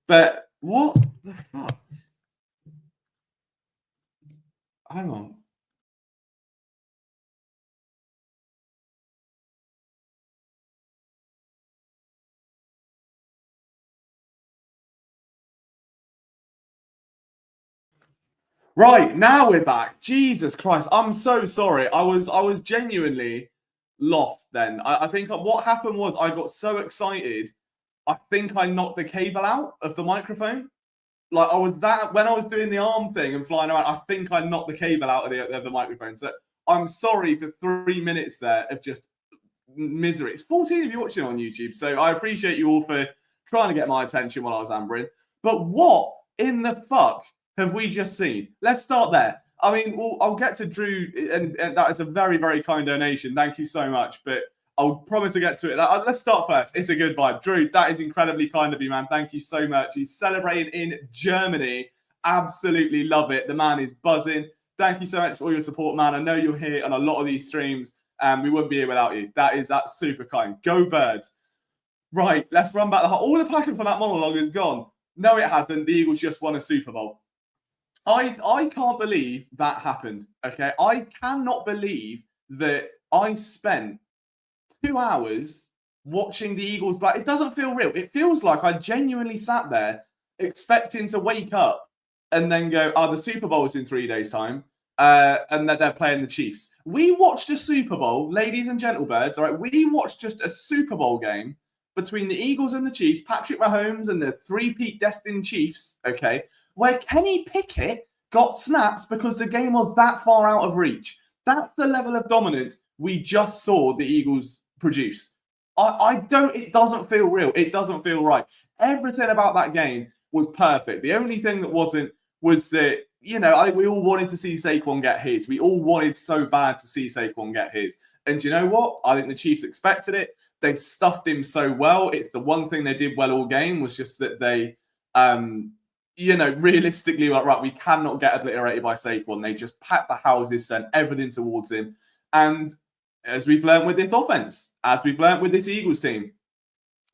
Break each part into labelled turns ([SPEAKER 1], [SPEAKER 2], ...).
[SPEAKER 1] But what the fuck? Hang on. Right, now we're back. Jesus Christ, I'm so sorry. I was genuinely lost then. I think what happened was I got so excited, I think I knocked the cable out of the microphone. Like I was that when I was doing the arm thing and flying around, I think I knocked the cable out of the microphone. So I'm sorry for 3 minutes there of just misery. It's 14 of you watching on YouTube, so I appreciate you all for trying to get my attention while I was ambering. But what in the fuck have we just seen? Let's start there. I mean, I'll get to Drew, and that is a very, very kind donation. Thank you so much. But I'll promise to get to it. Let's start first. It's a good vibe. Drew, that is incredibly kind of you, man. Thank you so much. He's celebrating in Germany. Absolutely love it. The man is buzzing. Thank you so much for all your support, man. I know you're here on a lot of these streams. We wouldn't be here without you. That's super kind. Go Birds. Right, let's run back all the passion for that monologue is gone. No, it hasn't. The Eagles just won a Super Bowl. I can't believe that happened. Okay, I cannot believe that I spent 2 hours watching the Eagles play. It doesn't feel real. It feels like I genuinely sat there expecting to wake up and then go, the Super Bowl is in 3 days' time. And that they're playing the Chiefs. We watched a Super Bowl, ladies and gentlebirds, all right? We watched just a Super Bowl game between the Eagles and the Chiefs, Patrick Mahomes and the three-peat destined Chiefs, okay, where Kenny Pickett got snaps because the game was that far out of reach. That's the level of dominance we just saw the Eagles produce. It doesn't feel real. It doesn't feel right. Everything about that game was perfect. The only thing that wasn't was that, we all wanted to see Saquon get his. We all wanted so bad to see Saquon get his. And you know what? I think the Chiefs expected it. They stuffed him so well. It's the one thing they did well all game was just that they, realistically, like, right, we cannot get obliterated by Saquon. They just packed the houses, sent everything towards him. And as we've learned with this offense, as we've learned with this Eagles team,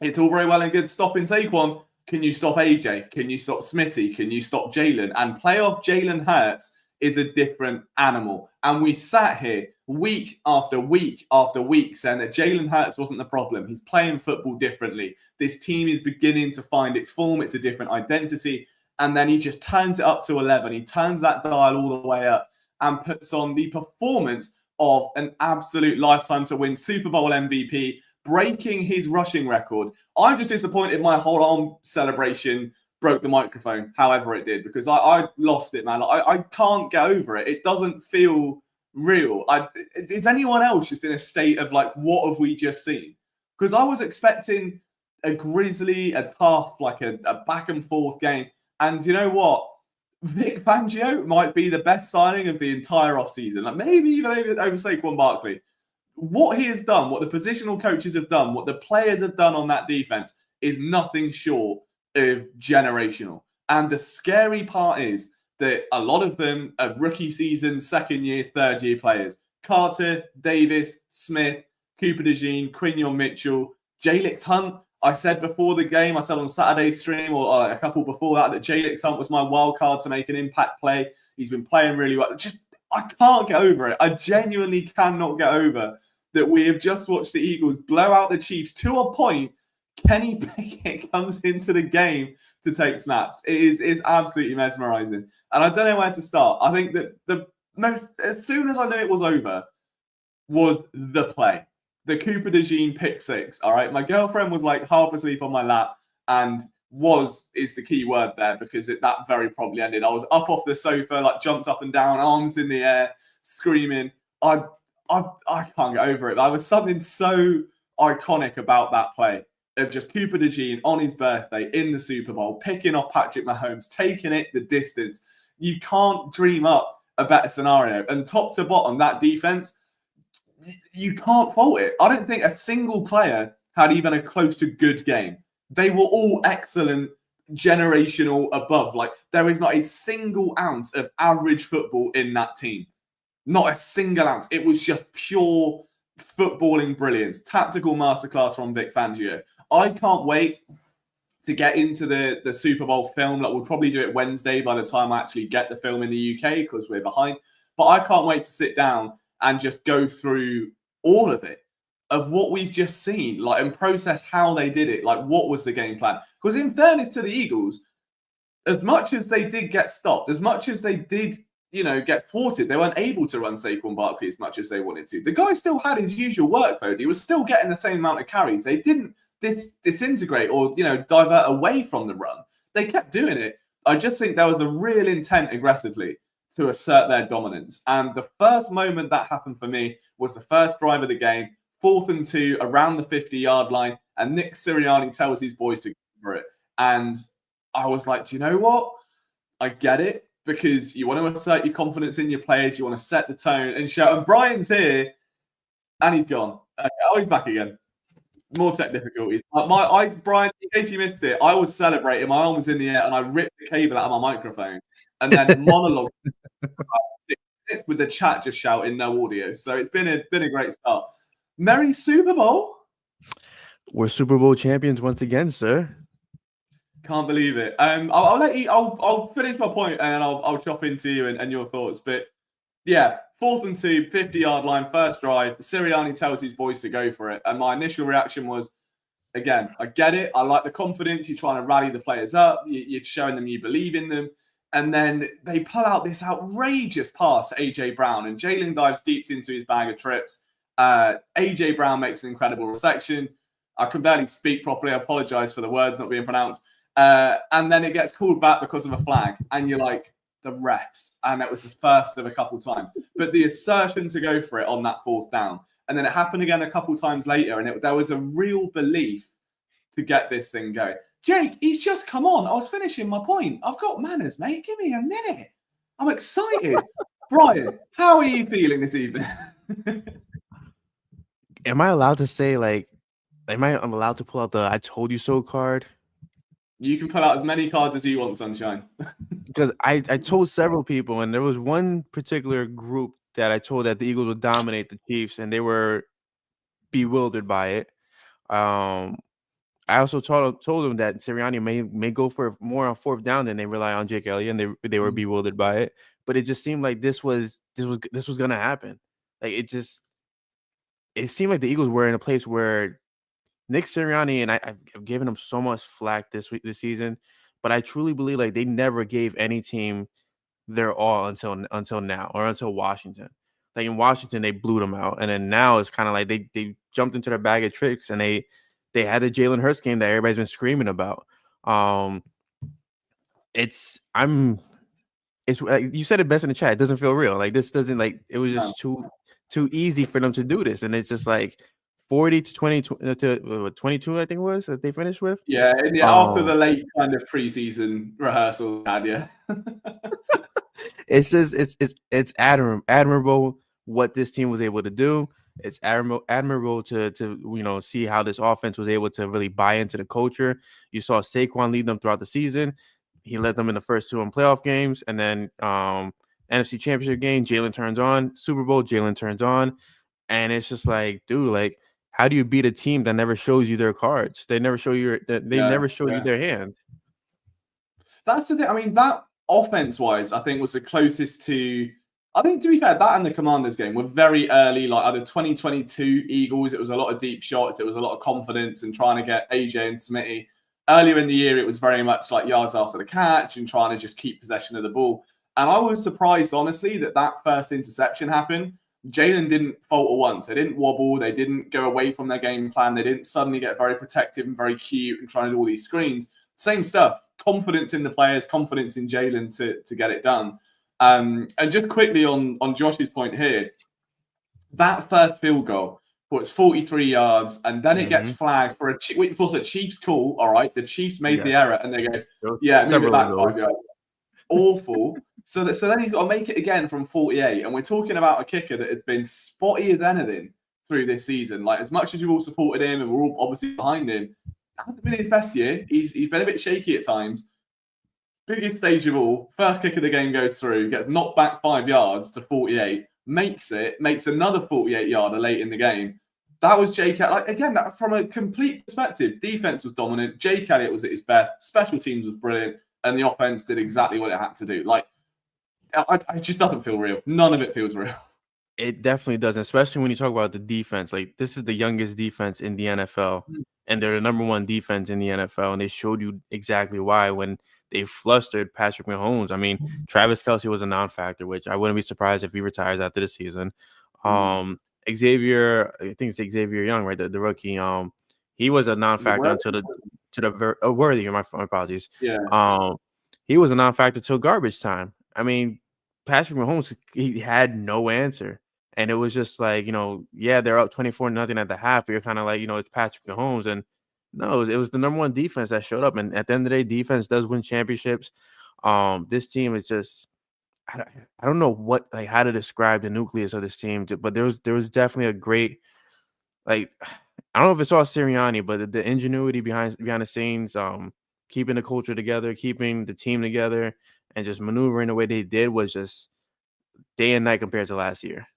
[SPEAKER 1] it's all very well and good stopping Saquon. Can you stop AJ? Can you stop Smitty? Can you stop Jalen? And playoff Jalen Hurts is a different animal. And we sat here week after week after week saying that Jalen Hurts wasn't the problem. He's playing football differently. This team is beginning to find its form. It's a different identity. And then he just turns it up to 11. He turns that dial all the way up and puts on the performance of an absolute lifetime to win Super Bowl MVP, breaking his rushing record. I'm just disappointed my whole arm celebration broke the microphone, however it did, because I lost it, man. I can't get over it. It doesn't feel real. Is anyone else just in a state of like, what have we just seen? Because I was expecting a grisly, a tough, like a back and forth game. And you know what? Vic Fangio might be the best signing of the entire offseason. Like maybe even over Saquon Barkley. What he has done, what the positional coaches have done, what the players have done on that defense is nothing short of generational. And the scary part is that a lot of them are rookie season, second year, third year players. Carter, Davis, Smith, Cooper DeJean, Quinion Mitchell, Jalix Hunt. I said before the game, I said on Saturday's stream or a couple before that Jalix Hunt was my wild card to make an impact play. He's been playing really well. I can't get over it. I genuinely cannot get over that we have just watched the Eagles blow out the Chiefs to a point. Kenny Pickett comes into the game to take snaps. It is absolutely mesmerizing. And I don't know where to start. I think that as soon as I knew it was over, was the play. The Cooper DeJean pick six. All right. My girlfriend was like half asleep on my lap and is the key word there because that very probably ended. I was up off the sofa, like jumped up and down, arms in the air, screaming. I can't get over it. There was something so iconic about that play of just Cooper DeJean on his birthday in the Super Bowl, picking off Patrick Mahomes, taking it the distance. You can't dream up a better scenario. And top to bottom, that defense, you can't fault it. I don't think a single player had even a close to good game. They were all excellent, generational above. Like, there is not a single ounce of average football in that team. Not a single ounce. It was just pure footballing brilliance. Tactical masterclass from Vic Fangio. I can't wait to get into the Super Bowl film. Like, we'll probably do it Wednesday by the time I actually get the film in the UK because we're behind. But I can't wait to sit down and just go through all of it, of what we've just seen, like, and process how they did it. Like, what was the game plan? Because in fairness to the Eagles, as much as they did get stopped, as much as they did, get thwarted, they weren't able to run Saquon Barkley as much as they wanted to. The guy still had his usual workload. He was still getting the same amount of carries. They didn't disintegrate or, divert away from the run. They kept doing it. I just think there was a real intent aggressively to assert their dominance. And the first moment that happened for me was the first drive of the game, 4th and 2 around the 50-yard line, and Nick Sirianni tells his boys to go for it. And I was like, do you know what? I get it, because you want to assert your confidence in your players. You want to set the tone and shout. And Brian's here, and he's gone. Oh, he's back again. More tech difficulties. Brian, in case you missed it, I was celebrating. My arm was in the air, and I ripped the cable out of my microphone, and then monologue with the chat just shouting, no audio. So it's been a great start. Merry Super Bowl.
[SPEAKER 2] We're Super Bowl champions once again, sir.
[SPEAKER 1] Can't believe it. I'll let you. I'll finish my point and I'll chop into you and your thoughts. But yeah, 4th and 2, 50-yard line, first drive. Sirianni tells his boys to go for it, and my initial reaction was, again, I get it. I like the confidence. You're trying to rally the players up. You're showing them you believe in them, and then they pull out this outrageous pass to AJ Brown, and Jalen dives deep into his bag of trips. AJ Brown makes an incredible reception. I can barely speak properly. I apologize for the words not being pronounced. And then it gets called back because of a flag. And you're like, the refs. And that was the first of a couple times. But the assertion to go for it on that 4th down. And then it happened again a couple times later. And there was a real belief to get this thing going. Jake, he's just come on. I was finishing my point. I've got manners, mate. Give me a minute. I'm excited. Brian, how are you feeling this evening?
[SPEAKER 2] Am I allowed to say, like, I'm allowed to pull out the I told you so card?
[SPEAKER 1] You can pull out as many cards as you want, Sunshine.
[SPEAKER 2] Because I told several people, and there was one particular group that I told that the Eagles would dominate the Chiefs, and they were bewildered by it. I also told them that Sirianni may go for more on 4th down than they rely on Jake Elliott, and they were bewildered by it. But it just seemed like this was gonna happen. Like, it seemed like the Eagles were in a place where Nick Sirianni, and I've given him so much flack this season, but I truly believe like they never gave any team their all until now, or until Washington. Like, in Washington, they blew them out, and then now it's kind of like they jumped into their bag of tricks, and they had the Jalen Hurts game that everybody's been screaming about. It's you said it best in the chat. It doesn't feel real. Like, this doesn't, like, it was just too easy for them to do this, and it's just like 40 to 20 to 22, I think it was, that they finished with.
[SPEAKER 1] Yeah, after the late kind of preseason rehearsal, yeah.
[SPEAKER 2] It's just it's admirable what this team was able to do. It's admirable to see how this offense was able to really buy into the culture. You saw Saquon lead them throughout the season. He led them in the first 2 playoff games, and then NFC Championship game, Jalen turns on. Super Bowl, Jalen turns on. And it's just like, dude, like, how do you beat a team that never shows you their cards? They never show you never show you their hand.
[SPEAKER 1] That's the thing. I mean, that offense-wise, I think was the closest to. I think, to be fair, that and the Commanders game were very early. Like, either 2022 Eagles, it was a lot of deep shots. It was a lot of confidence and trying to get AJ and Smitty. Earlier in the year, it was very much like yards after the catch and trying to just keep possession of the ball. And I was surprised, honestly, that first interception happened. Jalen didn't falter once. They didn't wobble. They didn't go away from their game plan. They didn't suddenly get very protective and very cute and trying to do all these screens. Same stuff. Confidence in the players, confidence in Jalen to get it done. And just quickly on Josh's point here, that first field goal puts 43 yards, and then it gets flagged for which was a Chiefs call. All right, the Chiefs made the error, and they go, yeah, move it back 5 yards. Awful. So then he's got to make it again from 48. And we're talking about a kicker that has been spotty as anything through this season. Like, as much as you've all supported him and we're all obviously behind him, that hasn't been his best year. He's been a bit shaky at times. Biggest stage of all, first kick of the game goes through, gets knocked back 5 yards to 48, makes another 48-yarder late in the game. that was Jake. Like again, from a complete perspective, defense was dominant. Jake Elliott was at his best. Special teams was brilliant, and the offense did exactly what it had to do. Like, it just doesn't feel real. None of it feels real.
[SPEAKER 2] It definitely doesn't, especially when you talk about the defense. Like, this is the youngest defense in the NFL, and they're the number one defense in the NFL, and they showed you exactly why when they flustered Patrick Mahomes. I mean, Travis Kelce was a non-factor, which I wouldn't be surprised if he retires after the season. Xavier, I think it's Xavier Young, right? The rookie. He was a non-factor until Worthy. My apologies.
[SPEAKER 1] Yeah.
[SPEAKER 2] He was a non-factor till garbage time. I mean, Patrick Mahomes, he had no answer. And it was just like, yeah, they're up 24-0 at the half. But you're kind of like, it's Patrick Mahomes. And no, it was the number one defense that showed up. And at the end of the day, defense does win championships. This team is just, I don't know how to describe the nucleus of this team. But there was definitely a great, I don't know if it's all Sirianni, but the ingenuity behind the scenes, keeping the culture together, keeping the team together, and just maneuvering the way they did was just day and night compared to last year.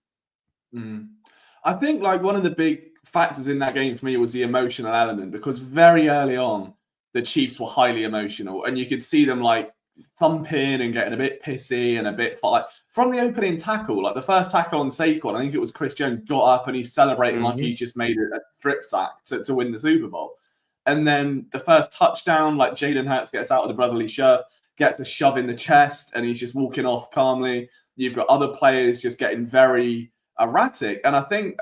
[SPEAKER 1] I think one of the big factors in that game for me was the emotional element, because very early on the Chiefs were highly emotional, and you could see them thumping and getting a bit pissy and a bit from the opening tackle, the first tackle on Saquon. I think it was Chris Jones got up and he's celebrating like he's just made a strip sack to win the Super Bowl. And then the first touchdown, Jalen Hurts gets out of the brotherly shove, gets a shove in the chest, and he's just walking off calmly. You've got other players just getting very erratic. And I think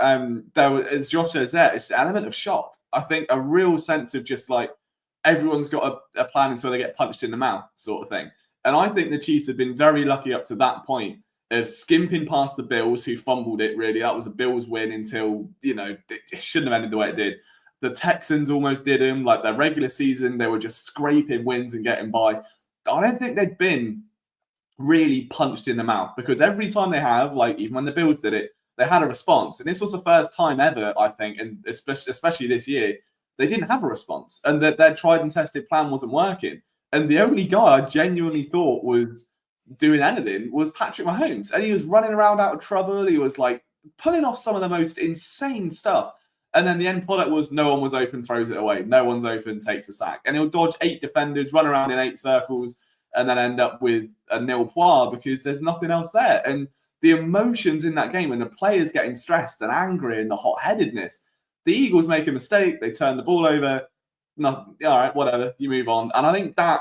[SPEAKER 1] there was, as Josh says there, it's an element of shock. I think a real sense of just everyone's got a plan until they get punched in the mouth sort of thing. And I think the Chiefs have been very lucky up to that point of skimping past the Bills, who fumbled it, really. That was a Bills win until, it shouldn't have ended the way it did. The Texans almost did them. Their regular season, they were just scraping wins and getting by. I don't think they'd been really punched in the mouth, because every time they have, even when the Bills did it, they had a response. And this was the first time ever, I think, and especially this year, they didn't have a response, and that their tried and tested plan wasn't working. And the only guy I genuinely thought was doing anything was Patrick Mahomes. And he was running around out of trouble. He was pulling off some of the most insane stuff. And then the end product was no one was open, throws it away. No one's open, takes a sack. And he'll dodge 8 defenders, run around in 8 circles, and then end up with a nil point because there's nothing else there. And the emotions in that game, when the players getting stressed and angry and the hot-headedness, the Eagles make a mistake, they turn the ball over. No, all right, whatever, you move on. And I think that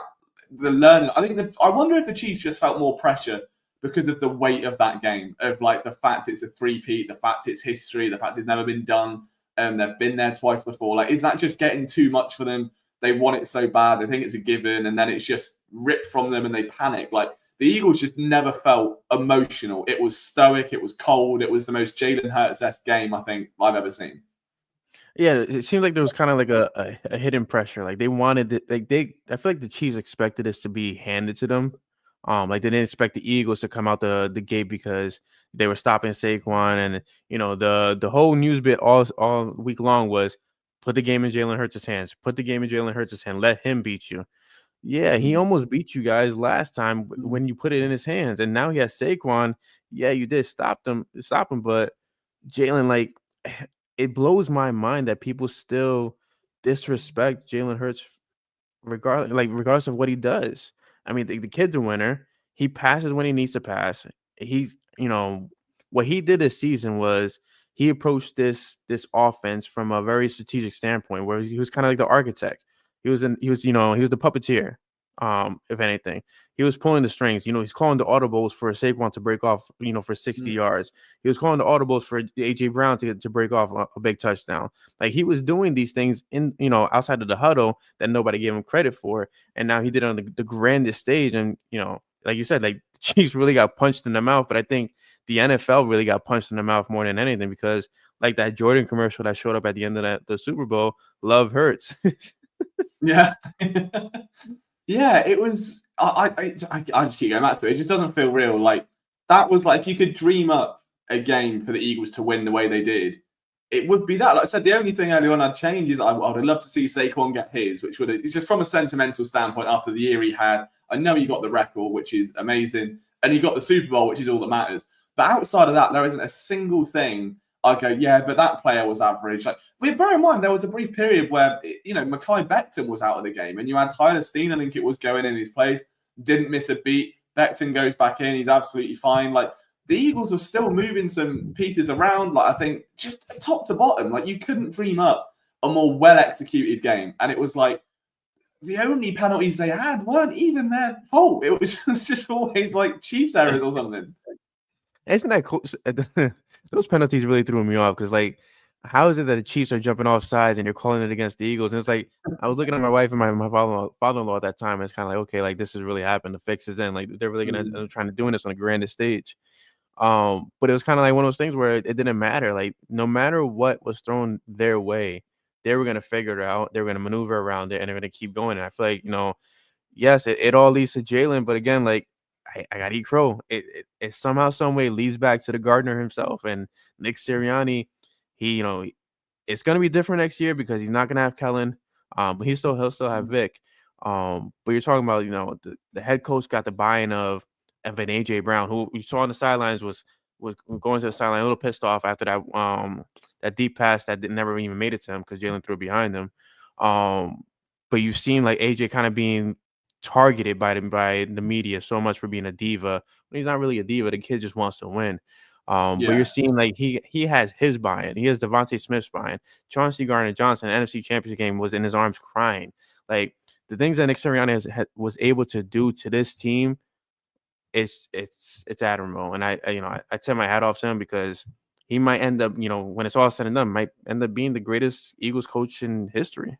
[SPEAKER 1] the learning, I wonder if the Chiefs just felt more pressure because of the weight of that game, of the fact it's a three-peat, the fact it's history, the fact it's never been done, and they've been there twice before. Is that just getting too much for them? They want it so bad, they think it's a given, and then it's just ripped from them and they panic. The Eagles just never felt emotional. It was stoic, it was cold, it was the most Jalen Hurts-esque game I think I've ever seen.
[SPEAKER 2] Yeah, it seemed like there was kind of a hidden pressure. They wanted it. I feel like the Chiefs expected this to be handed to them. They didn't expect the Eagles to come out the gate because they were stopping Saquon, and the whole news bit all week long was put the game in Jalen Hurts' hands. Put the game in Jalen Hurts' hand. Let him beat you. Yeah, he almost beat you guys last time when you put it in his hands, and now he has Saquon. Yeah, you did stop him, but Jalen, it blows my mind that people still disrespect Jalen Hurts regardless of what he does. I mean, the kid's a winner. He passes when he needs to pass. He's, what he did this season was he approached this offense from a very strategic standpoint, where he was kind of like the architect. He was the puppeteer. If anything, he was pulling the strings. He's calling the audibles for Saquon to break off, for 60 yards. He was calling the audibles for AJ Brown to break off a big touchdown. He was doing these things in, outside of the huddle that nobody gave him credit for. And now he did it on the grandest stage. And, like you said, the Chiefs really got punched in the mouth. But I think the NFL really got punched in the mouth more than anything, because that Jordan commercial that showed up at the end of the Super Bowl, love hurts.
[SPEAKER 1] Yeah. Yeah, it was. I just keep going back to it. It just doesn't feel real. That was if you could dream up a game for the Eagles to win the way they did, it would be that. Like I said, the only thing earlier on I'd change is I would love to see Saquon get his, which would, it's just from a sentimental standpoint after the year he had. I know he got the record, which is amazing, and he got the Super Bowl, which is all that matters. But outside of that, there isn't a single thing I go, yeah, but that player was average. Like, bear in mind, there was a brief period where, Mekhi Becton was out of the game, and you had Tyler Steen, I think it was, going in his place, didn't miss a beat. Becton goes back in, he's absolutely fine. Like, the Eagles were still moving some pieces around, like, I think, just top to bottom. Like, you couldn't dream up a more well-executed game. And it was like, the only penalties they had weren't even their fault. It was just always like Chiefs errors or something.
[SPEAKER 2] Isn't that cool? Those penalties really threw me off because, like, how is it that the Chiefs are jumping off sides and you're calling it against the Eagles? And it's like, I was looking at my wife and my father-in-law at that time. And it's kind of like, okay, like, this has really happened. The fix is in. Like, they're really going to end up trying to doing this on a grandest stage. But it was kind of like one of those things where it didn't matter. Like, no matter what was thrown their way, they were going to figure it out. They were going to maneuver around it, and they're going to keep going. And I feel like, yes, it all leads to Jalen. But again, like, I got to eat crow. It somehow, some way leads back to the gardener himself. And Nick Sirianni, it's going to be different next year because he's not going to have Kellen. But he'll still have Vic. But you're talking about, the head coach got the buy-in of an AJ Brown, who you saw on the sidelines was going to the sideline a little pissed off after that deep pass that never even made it to him because Jalen threw it behind him. But you've seen like AJ kind of being targeted by the media so much for being a diva. But he's not really a diva. The kid just wants to win. But you're seeing like he has his buy-in. He has Devontae Smith's buy-in. Chauncey Gardner-Johnson, NFC Championship game, was in his arms crying. Like, the things that Nick Sirianni was able to do to this team, it's admirable. And I tip my hat off to him because he might end up, when it's all said and done, might end up being the greatest Eagles coach in history.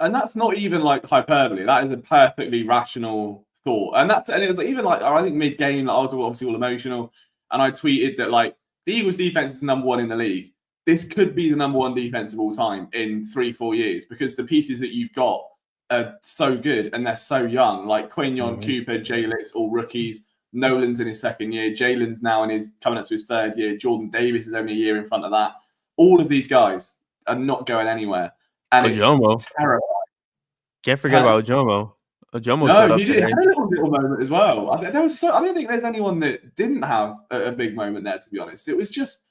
[SPEAKER 1] And that's not even like hyperbole. That is a perfectly rational thought. And it was even like, I think mid-game, like, I was obviously all emotional. And I tweeted that, like, the Eagles defense is number one in the league. This could be the number one defense of all time in 3-4 years because the pieces that you've got are so good and they're so young. Like Quinion, Cooper, J-Lix, all rookies. Nolan's in his second year. Jalen's now coming up to his third year. Jordan Davis is only a year in front of that. All of these guys are not going anywhere. And it's terrifying.
[SPEAKER 2] Can't forget about Ojomo. Ojomo
[SPEAKER 1] showed up. He had a little moment as well. I don't think there's anyone that didn't have a big moment there, to be honest. It was just,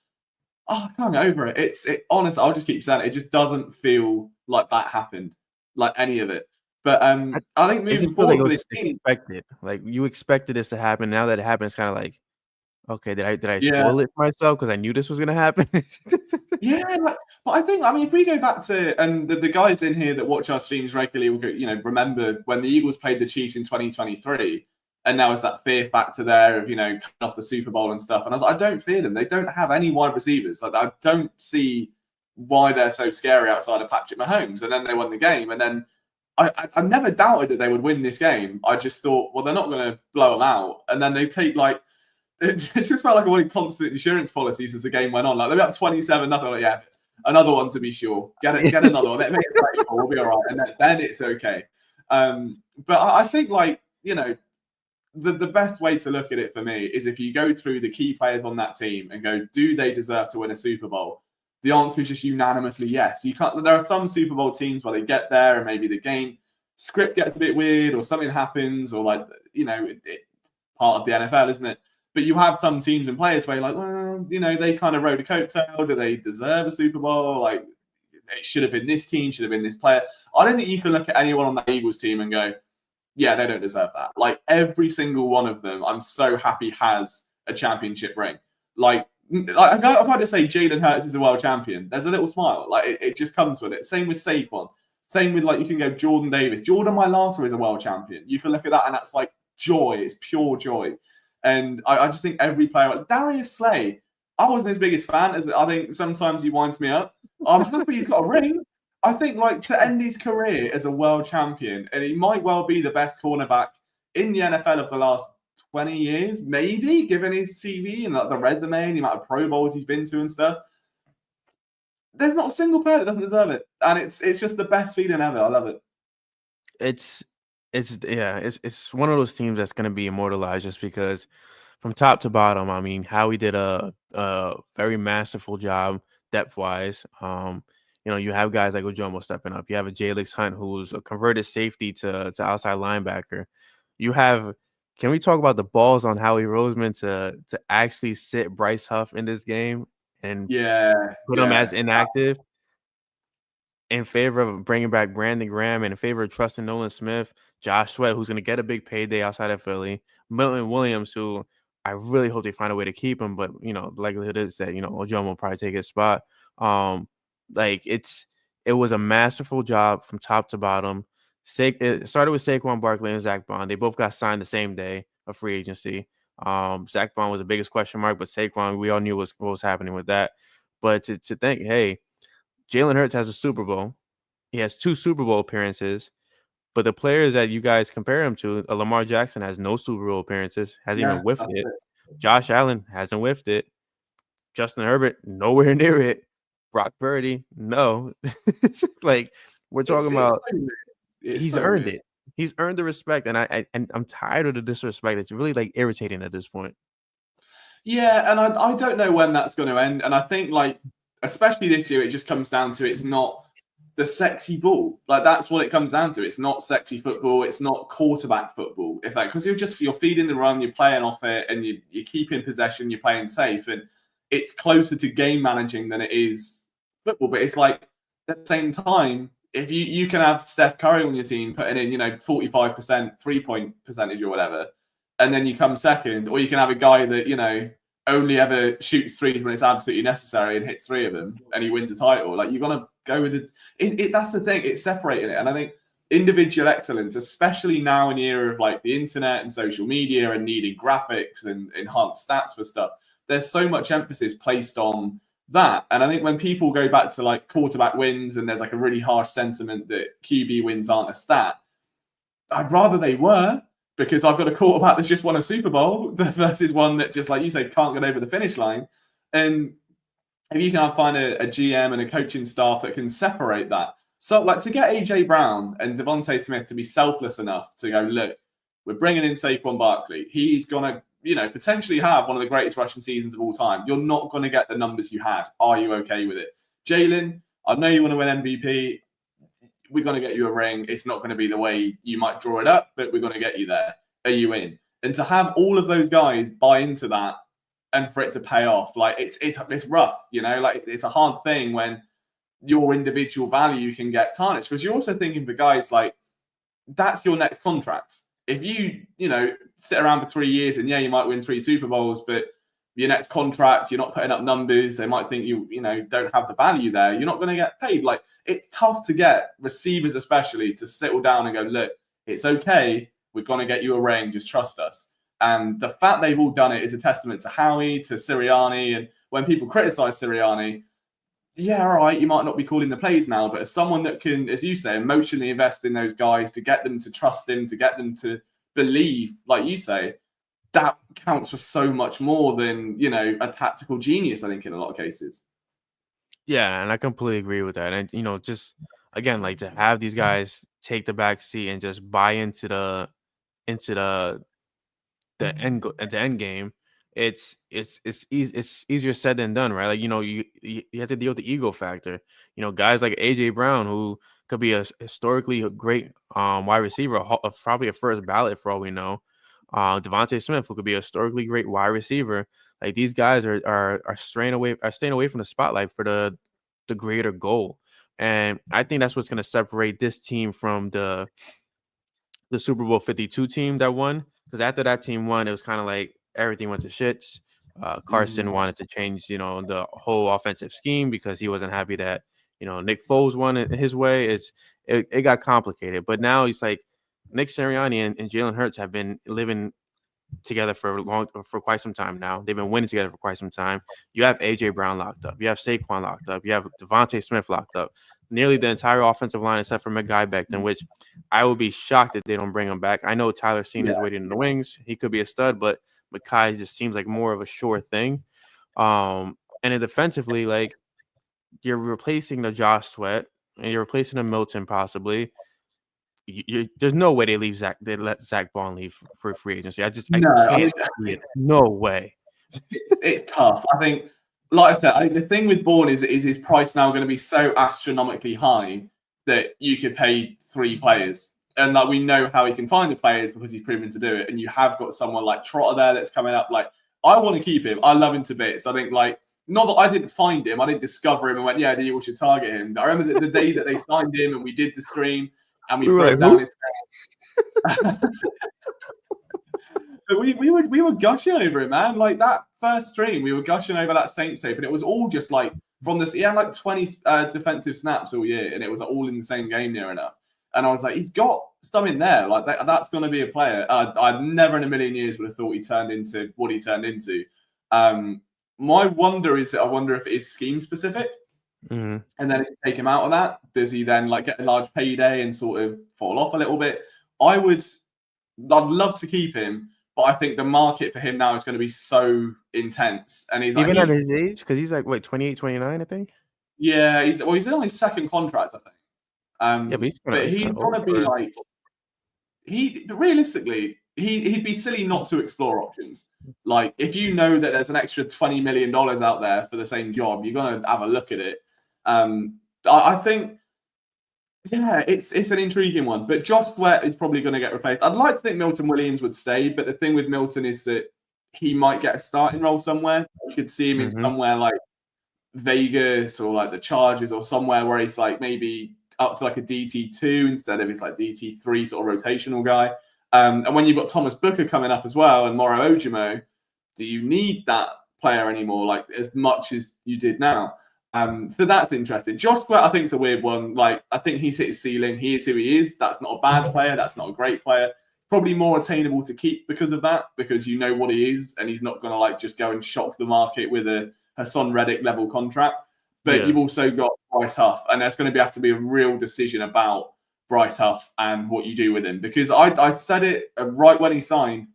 [SPEAKER 1] I can't get over it. Honestly, I'll just keep saying it just doesn't feel like that happened, like any of it. But I think moving forward for this team,
[SPEAKER 2] like, you expected this to happen. Now that it happened, it's kind of like, okay, did I spoil it for myself because I knew this was going to happen?
[SPEAKER 1] But I think, if we go back to, and the guys in here that watch our streams regularly will, remember when the Eagles played the Chiefs in 2023, and there was that fear factor there of, coming off the Super Bowl and stuff. And I was like, I don't fear them. They don't have any wide receivers. Like, I don't see why they're so scary outside of Patrick Mahomes. And then they won the game. And then I never doubted that they would win this game. I just thought, well, they're not going to blow them out. And then they take, like, it just felt like a really constant insurance policies as the game went on. Like, they're up 27-0. Like, yeah, another one to be sure. Get another one. Make it 34. We'll be all right. And then it's okay. But I think, like, the best way to look at it for me is if you go through the key players on that team and go, do they deserve to win a Super Bowl? The answer is just unanimously yes. You can't. There are some Super Bowl teams where they get there and maybe the game script gets a bit weird or something happens or, like, part of the NFL, isn't it? But you have some teams and players where you're like, well, they kind of rode a coattail. Do they deserve a Super Bowl? Like, it should have been this team, should have been this player. I don't think you can look at anyone on the Eagles team and go, yeah, they don't deserve that. Like, every single one of them, I'm so happy has a championship ring. Like I've had to say Jalen Hurts is a world champion. There's a little smile. Like, it just comes with it. Same with Saquon. Same with, like, you can go Jordan Davis. Jordan Mailata is a world champion. You can look at that and that's like joy. It's pure joy. And I just think every player, like Darius Slay, I wasn't his biggest fan. As I think sometimes he winds me up. I'm happy he's got a ring. I think, like, to end his career as a world champion, and he might well be the best cornerback in the NFL of the last 20 years, maybe, given his CV and, like, the resume and the amount of Pro Bowls he's been to and stuff. There's not a single player that doesn't deserve it. And it's just the best feeling ever. I love it.
[SPEAKER 2] It's one of those teams that's going to be immortalized just because from top to bottom, Howie did a very masterful job depth-wise. You have guys like Ojomo stepping up. You have a J-Lix Hunt who's a converted safety to outside linebacker. Can we talk about the balls on Howie Roseman to actually sit Bryce Huff in this game? and
[SPEAKER 1] Yeah,
[SPEAKER 2] put him as inactive in favor of bringing back Brandon Graham and in favor of trusting Nolan Smith, Josh Sweat, who's going to get a big payday outside of Philly, Milton Williams, who I really hope they find a way to keep him, but the likelihood is that Ojomo will probably take his spot. Like it was a masterful job from top to bottom. It started with Saquon Barkley and Zach Bond. They both got signed the same day of free agency. Zach Bond was the biggest question mark, but Saquon, we all knew what was happening with that. But to think, hey, Jalen Hurts has a Super Bowl. He has 2 Super Bowl appearances. But the players that you guys compare him to, Lamar Jackson has no Super Bowl appearances, hasn't even whiffed it. Josh Allen hasn't whiffed it. Justin Herbert, nowhere near it. Brock Purdy, no. Like, we're talking about he's earned it. He's earned the respect, and I'm tired of the disrespect. It's really like irritating at this point.
[SPEAKER 1] Yeah, and I don't know when that's going to end. And I think, like, especially this year, it just comes down to it's not the sexy ball. Like, that's what it comes down to. It's not sexy football. It's not quarterback football. If that, because you're feeding the run, you're playing off it, and you're keeping possession, you're playing safe, and it's closer to game managing than it is football. But it's like at the same time, if you can have Steph Curry on your team putting in 45% 3-point percentage or whatever, and then you come second, or you can have a guy that only ever shoots threes when it's absolutely necessary and hits 3 of them, and he wins a title. Like, you're gonna go with it. That's the thing. It's separating it, and I think individual excellence, especially now in the era of like the internet and social media and needing graphics and enhanced stats for stuff, there's so much emphasis placed on that. And I think when people go back to like quarterback wins and there's like a really harsh sentiment that QB wins aren't a stat, I'd rather they were, because I've got a quarterback that's just won a Super Bowl versus one that just, like you say, can't get over the finish line. And if you can find a GM and a coaching staff that can separate that. So, like, to get AJ Brown and Devontae Smith to be selfless enough to go, look, we're bringing in Saquon Barkley. He's going to, potentially have one of the greatest rushing seasons of all time. You're not going to get the numbers you had. Are you okay with it? Jalen, I know you want to win MVP. We're going to get you a ring. It's not going to be the way you might draw it up, but we're going to get you there. Are you in? And to have all of those guys buy into that and for it to pay off, like it's rough, like it's a hard thing when your individual value can get tarnished, because you're also thinking for guys like that's your next contract. If you sit around for 3 years and you might win 3 Super Bowls, but your next contract, you're not putting up numbers, they might think you don't have the value there. You're not going to get paid. Like, it's tough to get receivers, especially, to settle down and go, look, it's okay. We're going to get you a ring. Just trust us. And the fact they've all done it is a testament to Howie, to Sirianni. And when people criticize Sirianni, yeah, all right, you might not be calling the plays now, but as someone that can, as you say, emotionally invest in those guys to get them to trust him, to get them to believe, like you say, that counts for so much more than, a tactical genius, I think, in a lot of cases.
[SPEAKER 2] Yeah, and I completely agree with that. And, just, again, like, to have these guys take the back seat and just buy into the end game, it's easier said than done, right? Like, you have to deal with the ego factor. Guys like AJ Brown, who could be a historically great wide receiver, probably a first ballot for all we know. Devontae Smith, who could be a historically great wide receiver. Like, these guys are staying away from the spotlight for the greater goal. And I think that's what's going to separate this team from the Super Bowl 52 team that won. Because after that team won, it was kind of like everything went to shits. Carson wanted to change, the whole offensive scheme because he wasn't happy that, Nick Foles won it his way. It got complicated. But now it's like Nick Sirianni and Jalen Hurts have been living together for quite some time now. They've been winning together for quite some time. You have AJ Brown locked up. You have Saquon locked up. You have Devontae Smith locked up. Nearly the entire offensive line except for Mekhi Becton, which I would be shocked if they don't bring him back. I know Tyler Steen is waiting in the wings. He could be a stud, but Mekhi just seems like more of a sure thing. And then defensively, like, you're replacing the Josh Sweat and you're replacing the Milton possibly. There's no way they let Zach Bond leave for free agency. I can't see it. No way.
[SPEAKER 1] It's tough. I think, like I said, the thing with Bourne is his price now going to be so astronomically high that you could pay 3 players. And like, we know how he can find the players because he's proven to do it. And you have got someone like Trotter there that's coming up. Like, I want to keep him. I love him to bits. I think, like, not that I didn't find him, I didn't discover him and went, yeah, the Eagles should target him. I remember the day that they signed him and we did the stream and we
[SPEAKER 2] were
[SPEAKER 1] broke
[SPEAKER 2] like,
[SPEAKER 1] down
[SPEAKER 2] who?
[SPEAKER 1] his. But we were gushing over it, man. Like that first stream, we were gushing over that Saints tape, and it was all just like from this. He had like 20 defensive snaps all year, and it was all in the same game near enough. And I was like, he's got something there. Like that's going to be a player. I never in a million years would have thought he turned into what he turned into. My wonder is, I wonder if it is scheme specific.
[SPEAKER 2] Mm-hmm.
[SPEAKER 1] And then if you take him out of that, does he then like get a large payday and sort of fall off a little bit? I'd love to keep him, but I think the market for him now is going to be so intense. And he's
[SPEAKER 2] Even
[SPEAKER 1] like,
[SPEAKER 2] at his age, because he's like, wait, 28, 29, I think.
[SPEAKER 1] Yeah, he's on his second contract, I think.
[SPEAKER 2] Yeah, but
[SPEAKER 1] he's gonna be like, realistically, he'd be silly not to explore options. Like, if you know that there's an extra $20 million out there for the same job, you're gonna have a look at it. I think, yeah, it's an intriguing one. But Josh Sweat is probably going to get replaced. I'd like to think Milton Williams would stay, but the thing with Milton is that he might get a starting role somewhere. You could see him in somewhere like Vegas or like the Chargers or somewhere where he's like maybe up to like a DT2 instead of his like DT3 sort of rotational guy. And when you've got Thomas Booker coming up as well and Moro Ojimo, do you need that player anymore like as much as you did now? So that's interesting. Josh Sweat, I think, is a weird one. Like, I think he's hit his ceiling. He is who he is. That's not a bad player. That's not a great player. Probably more attainable to keep because of that, because you know what he is, and he's not going to like just go and shock the market with a Hassan Reddick level contract. But you've also got Bryce Huff, and there's going to have to be a real decision about Bryce Huff and what you do with him. Because I said it right when he signed,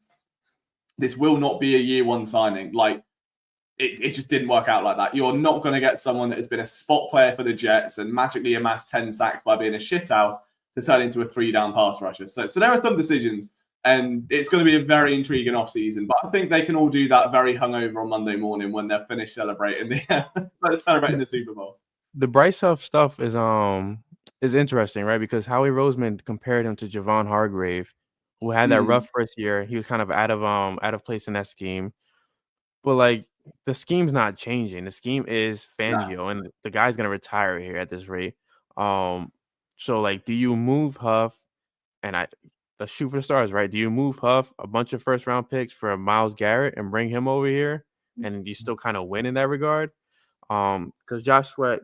[SPEAKER 1] this will not be a year one signing. Like, it just didn't work out like that. You're not going to get someone that has been a spot player for the Jets and magically amassed 10 sacks by being a shithouse to turn into a 3-down pass rusher. So there are some decisions, and it's going to be a very intriguing offseason. But I think they can all do that very hungover on Monday morning when they're finished celebrating the Super Bowl.
[SPEAKER 2] The Bryce Huff stuff is interesting, right? Because Howie Roseman compared him to Javon Hargrave, who had that rough first year. He was kind of out of place in that scheme. But like, the scheme's not changing. The scheme is Fangio, and the guy's gonna retire here at this rate. So like, do you move Huff? And let's shoot for the stars, right? Do you move Huff, a bunch of first round picks for Myles Garrett, and bring him over here, and you still kind of win in that regard? Because Josh Sweat,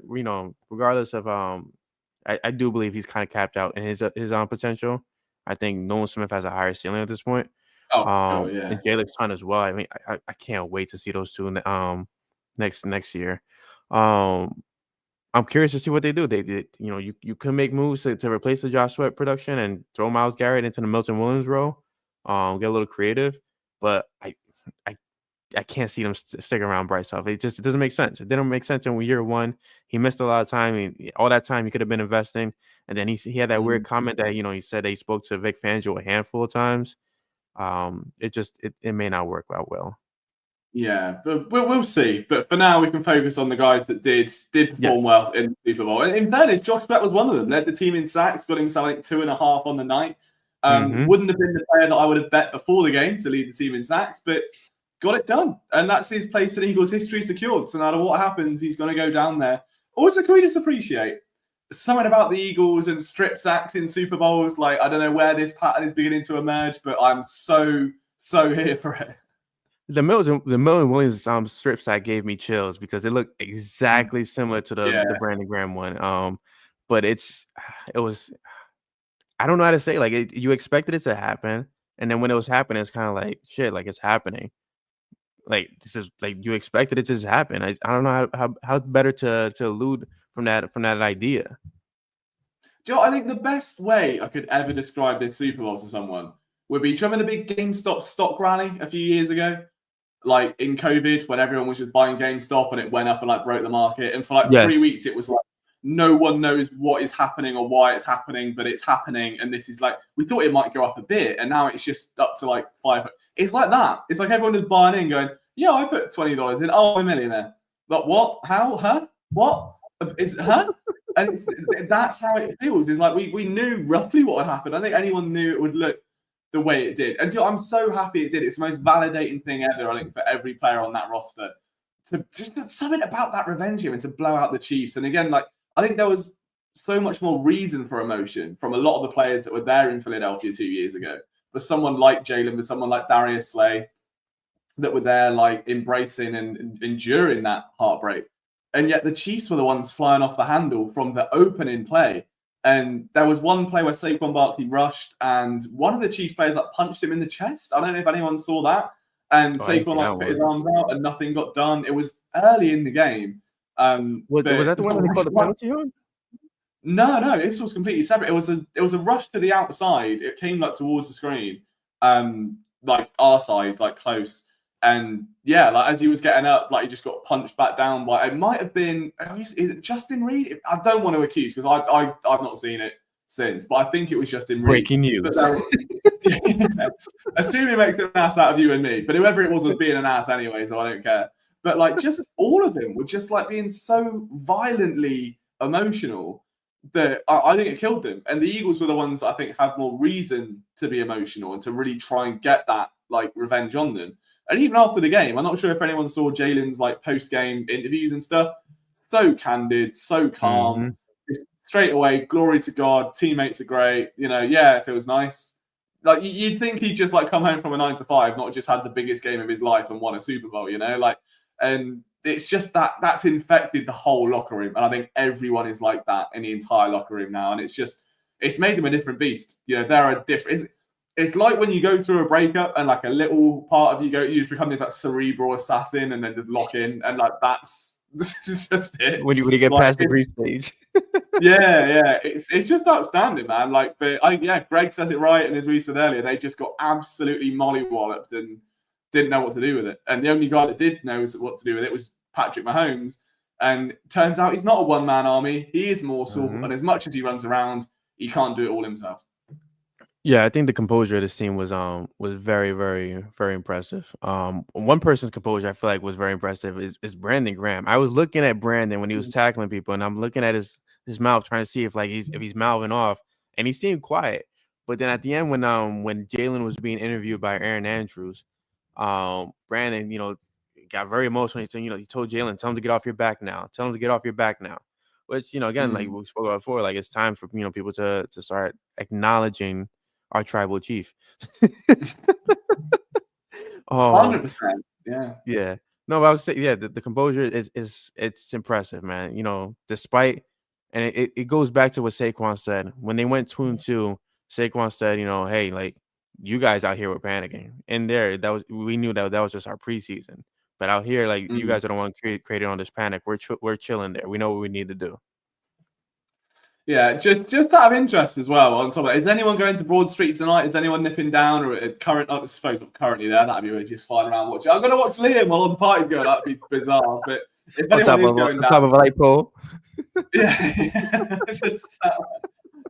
[SPEAKER 2] regardless of I do believe he's kind of capped out in his potential. I think Nolan Smith has a higher ceiling at this point. And Jalen Ton as well. I mean, I can't wait to see those two next year. I'm curious to see what they do. They did, you can make moves to replace the Josh Sweat production and throw Myles Garrett into the Milton Williams role. Get a little creative, but I can't see them sticking around Bryce Huff. It doesn't make sense. It didn't make sense in year one. He missed a lot of time. All that time he could have been investing, and then he had that weird comment that he said that he spoke to Vic Fangio a handful of times. It may not work out well.
[SPEAKER 1] Yeah, but we'll see. But for now, we can focus on the guys that did perform well in the Super Bowl. And in fairness, Josh Sweat was one of them. Led the team in sacks, got himself like 2.5 on the night. Wouldn't have been the player that I would have bet before the game to lead the team in sacks, but got it done. And that's his place in Eagles history secured. So no matter what happens, he's going to go down there. Also, can we just appreciate something about the Eagles and strip sacks in Super Bowls? Like, I don't know where this pattern is beginning to emerge, but I'm so here for it.
[SPEAKER 2] The Milton Williams strip sack gave me chills because it looked exactly similar to the Brandon Graham one. But it was, I don't know how to say, like, you expected it to happen, and then when it was happening, it's kind of like shit, like it's happening. Like, this is like you expected it to just happen. I don't know how better to elude from that idea.
[SPEAKER 1] Joe, I think the best way I could ever describe this Super Bowl to someone would be, do you remember the big GameStop stock rally a few years ago? Like in COVID, when everyone was just buying GameStop and it went up and like broke the market. And for like 3 weeks, it was like, no one knows what is happening or why it's happening, but it's happening. And this is like, we thought it might go up a bit. And now it's just up to like 5. It's like that. It's like everyone is buying in going, yeah, I put $20 in. Oh, I'm a millionaire. Like, what? How? Huh? What? And that's how it feels. It's like we knew roughly what would happen. I think anyone knew it would look the way it did. And I'm so happy it did. It's the most validating thing ever, I think, for every player on that roster something about that revenge game and to blow out the Chiefs. And again, like I think there was so much more reason for emotion from a lot of the players that were there in Philadelphia 2 years ago. For someone like Jalen, for someone like Darius Slay, that were there like embracing and enduring that heartbreak. And yet the Chiefs were the ones flying off the handle from the opening play. And there was one play where Saquon Barkley rushed and one of the Chiefs players like punched him in the chest. I don't know if anyone saw that. And Saquon like put his arms out and nothing got done. It was early in the game.
[SPEAKER 2] Was that the one that they called the penalty on?
[SPEAKER 1] No, this was completely separate. It was a rush to the outside. It came like towards the screen, like our side, like close. And yeah, like as he was getting up, like he just got punched back down by. It might have been. Is it Justin Reed? I don't want to accuse because I've not seen it since, but I think it was Justin Reed.
[SPEAKER 2] Breaking news.
[SPEAKER 1] Assuming it makes an ass out of you and me, but whoever it was being an ass anyway, so I don't care. But like, just all of them were just like being so violently emotional that I think it killed them. And the Eagles were the ones that I think had more reason to be emotional and to really try and get that like revenge on them. And even after the game, I'm not sure if anyone saw Jalen's like post-game interviews and stuff. So candid, so calm. Straight away, glory to God, teammates are great. You know, yeah, it feels nice. Like you'd think he'd just like come home from a 9 to 5, not just had the biggest game of his life and won a Super Bowl, you know? Like, and it's just that's infected the whole locker room. And I think everyone is like that in the entire locker room now. And it's made them a different beast. You know, they're a different. It's like when you go through a breakup and like a little part of you just become this like cerebral assassin and then just lock in and like that's just it.
[SPEAKER 2] When you get like, past the grief stage.
[SPEAKER 1] yeah. It's just outstanding, man. Like, but Greg says it right, and as we said earlier, they just got absolutely mollywalloped and didn't know what to do with it. And the only guy that did know what to do with it was Patrick Mahomes. And turns out he's not a one-man army. He is morsel, and as much as he runs around, he can't do it all himself.
[SPEAKER 2] Yeah, I think the composure of this team was very, very, very impressive. One person's composure I feel like was very impressive is Brandon Graham. I was looking at Brandon when he was tackling people, and I'm looking at his mouth trying to see if he's mouthing off, and he seemed quiet. But then at the end when Jalen was being interviewed by Aaron Andrews, Brandon, got very emotional. He told Jalen, tell him to get off your back now. Tell him to get off your back now. Which, again, like we spoke about before, like it's time for people to start acknowledging our tribal chief.
[SPEAKER 1] 100%. Yeah.
[SPEAKER 2] No, I would say, the composure it's impressive, man. Despite, and it goes back to what Saquon said when they went 2-2. Saquon said, hey, like you guys out here were panicking, and we knew that was just our preseason, but out here, like you guys are the one created on this panic. We're chilling there. We know what we need to do.
[SPEAKER 1] Yeah, just out of interest as well. On top of that, is anyone going to Broad Street tonight? Is anyone nipping down or at current? I suppose not currently there. That'd be weird, just flying around watching. I'm going to watch Liam while all the parties go. That'd be bizarre. But if anyone is going down,
[SPEAKER 2] top of a light pole.
[SPEAKER 1] Yeah.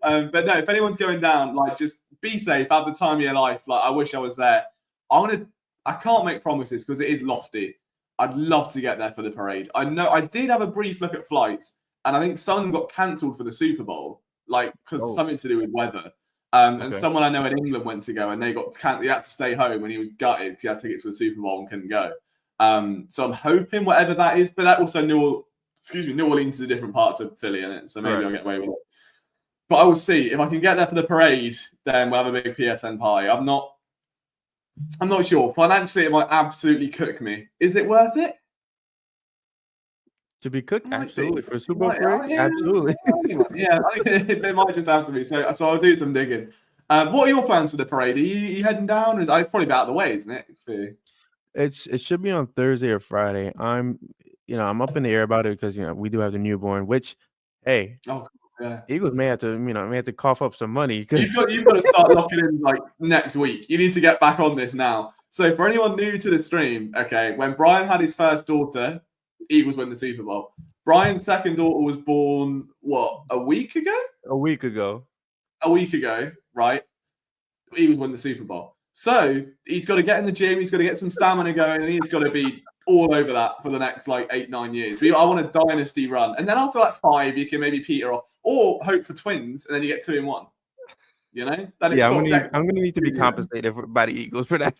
[SPEAKER 1] But no, if anyone's going down, like just be safe. Have the time of your life. Like I wish I was there. I can't make promises because it is lofty. I'd love to get there for the parade. I know I did have a brief look at flights. And I think some of them got cancelled for the Super Bowl, like because something to do with weather. And someone I know in England went to go, and they got cancelled. He had to stay home, and he was gutted because he had tickets for the Super Bowl and couldn't go. So I'm hoping whatever that is, but that also New Orleans is a different part of Philly, isn't it? So maybe I'll get away with it. But I will see if I can get there for the parade. Then we'll have a big PSN party. I'm not sure. Financially, it might absolutely cook me. Is it worth it?
[SPEAKER 2] To be cooked, absolutely. For a Super Bowl parade, absolutely.
[SPEAKER 1] Yeah, I think it might just have to be. So I'll do some digging. What are your plans for the parade? Are you heading down? It's probably about the way, isn't it?
[SPEAKER 2] It should be on Thursday or Friday. I'm up in the air about it because we do have the newborn. Which, hey, Eagles may have to cough up some money.
[SPEAKER 1] You've got to start locking in like next week. You need to get back on this now. So for anyone new to the stream, okay, when Brian had his first daughter, Eagles win the Super Bowl. Brian's second daughter was born, a week ago?
[SPEAKER 2] A week ago,
[SPEAKER 1] right? Eagles win the Super Bowl. So he's got to get in the gym, he's got to get some stamina going, and he's got to be all over that for the next 8-9 years. I want a dynasty run. And then after 5, you can maybe peter off or hope for twins, and then you get 2 in 1. I'm going to
[SPEAKER 2] need to be compensated by the Eagles for that.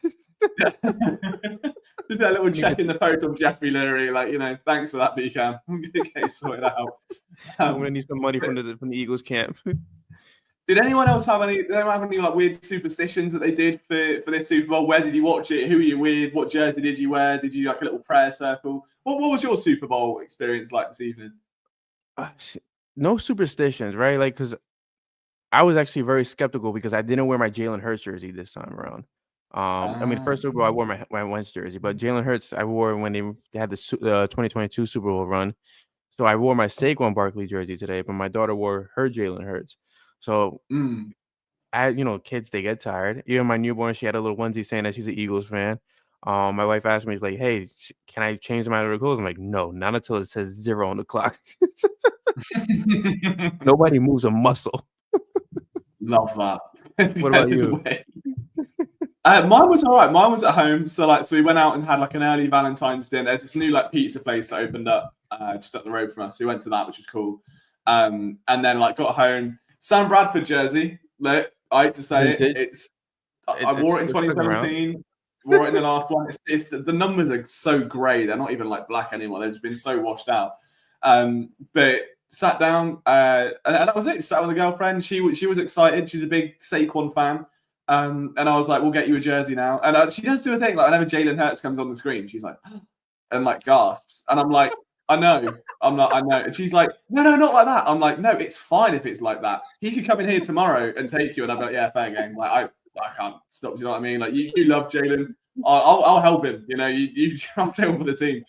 [SPEAKER 1] Just a little check in the post of Jeffrey Leary, like, thanks for that, BCAM. I'm gonna get it sorted out.
[SPEAKER 2] I'm gonna need some money from the Eagles camp.
[SPEAKER 1] Did anyone else have any? Did anyone have any like weird superstitions that they did for this Super Bowl? Where did you watch it? Who were you with? What jersey did you wear? Did you like a little prayer circle? What was your Super Bowl experience like this evening?
[SPEAKER 2] No superstitions, right? Like, because I was actually very skeptical because I didn't wear my Jalen Hurts jersey this time around. I mean, first Super Bowl I wore my Wentz jersey, but Jalen Hurts I wore when they had the 2022 Super Bowl run. So I wore my Saquon Barkley jersey today, but my daughter wore her Jalen Hurts. So kids, they get tired. Even my newborn, she had a little onesie saying that she's an Eagles fan. My wife asked me, "He's like, hey, can I change my other clothes?" I'm like, no, not until it says 0 on the clock. Nobody moves a muscle.
[SPEAKER 1] Love that.
[SPEAKER 2] What about you?
[SPEAKER 1] Mine was all right. Mine was at home. So we went out and had like an early Valentine's dinner. There's this new like pizza place that opened up just up the road from us. We went to that, which was cool. And then got home. Sam Bradford jersey. Look, I hate to say it. I wore it in 2017. Wore it in the last one. The numbers are so grey. They're not even like black anymore. They've just been so washed out. But sat down and that was it. Sat with a girlfriend. She was excited. She's a big Saquon fan. And I was like, we'll get you a jersey now. And she does do a thing. Like whenever Jalen Hurts comes on the screen, she's like, and like gasps. And I'm like, I know. And she's like, no, not like that. I'm like, no, it's fine if it's like that. He could come in here tomorrow and take you. And I'm like, yeah, fair game. Like I can't stop. Do you know what I mean? Like you love Jalen. I'll help him. I'll take him for the team.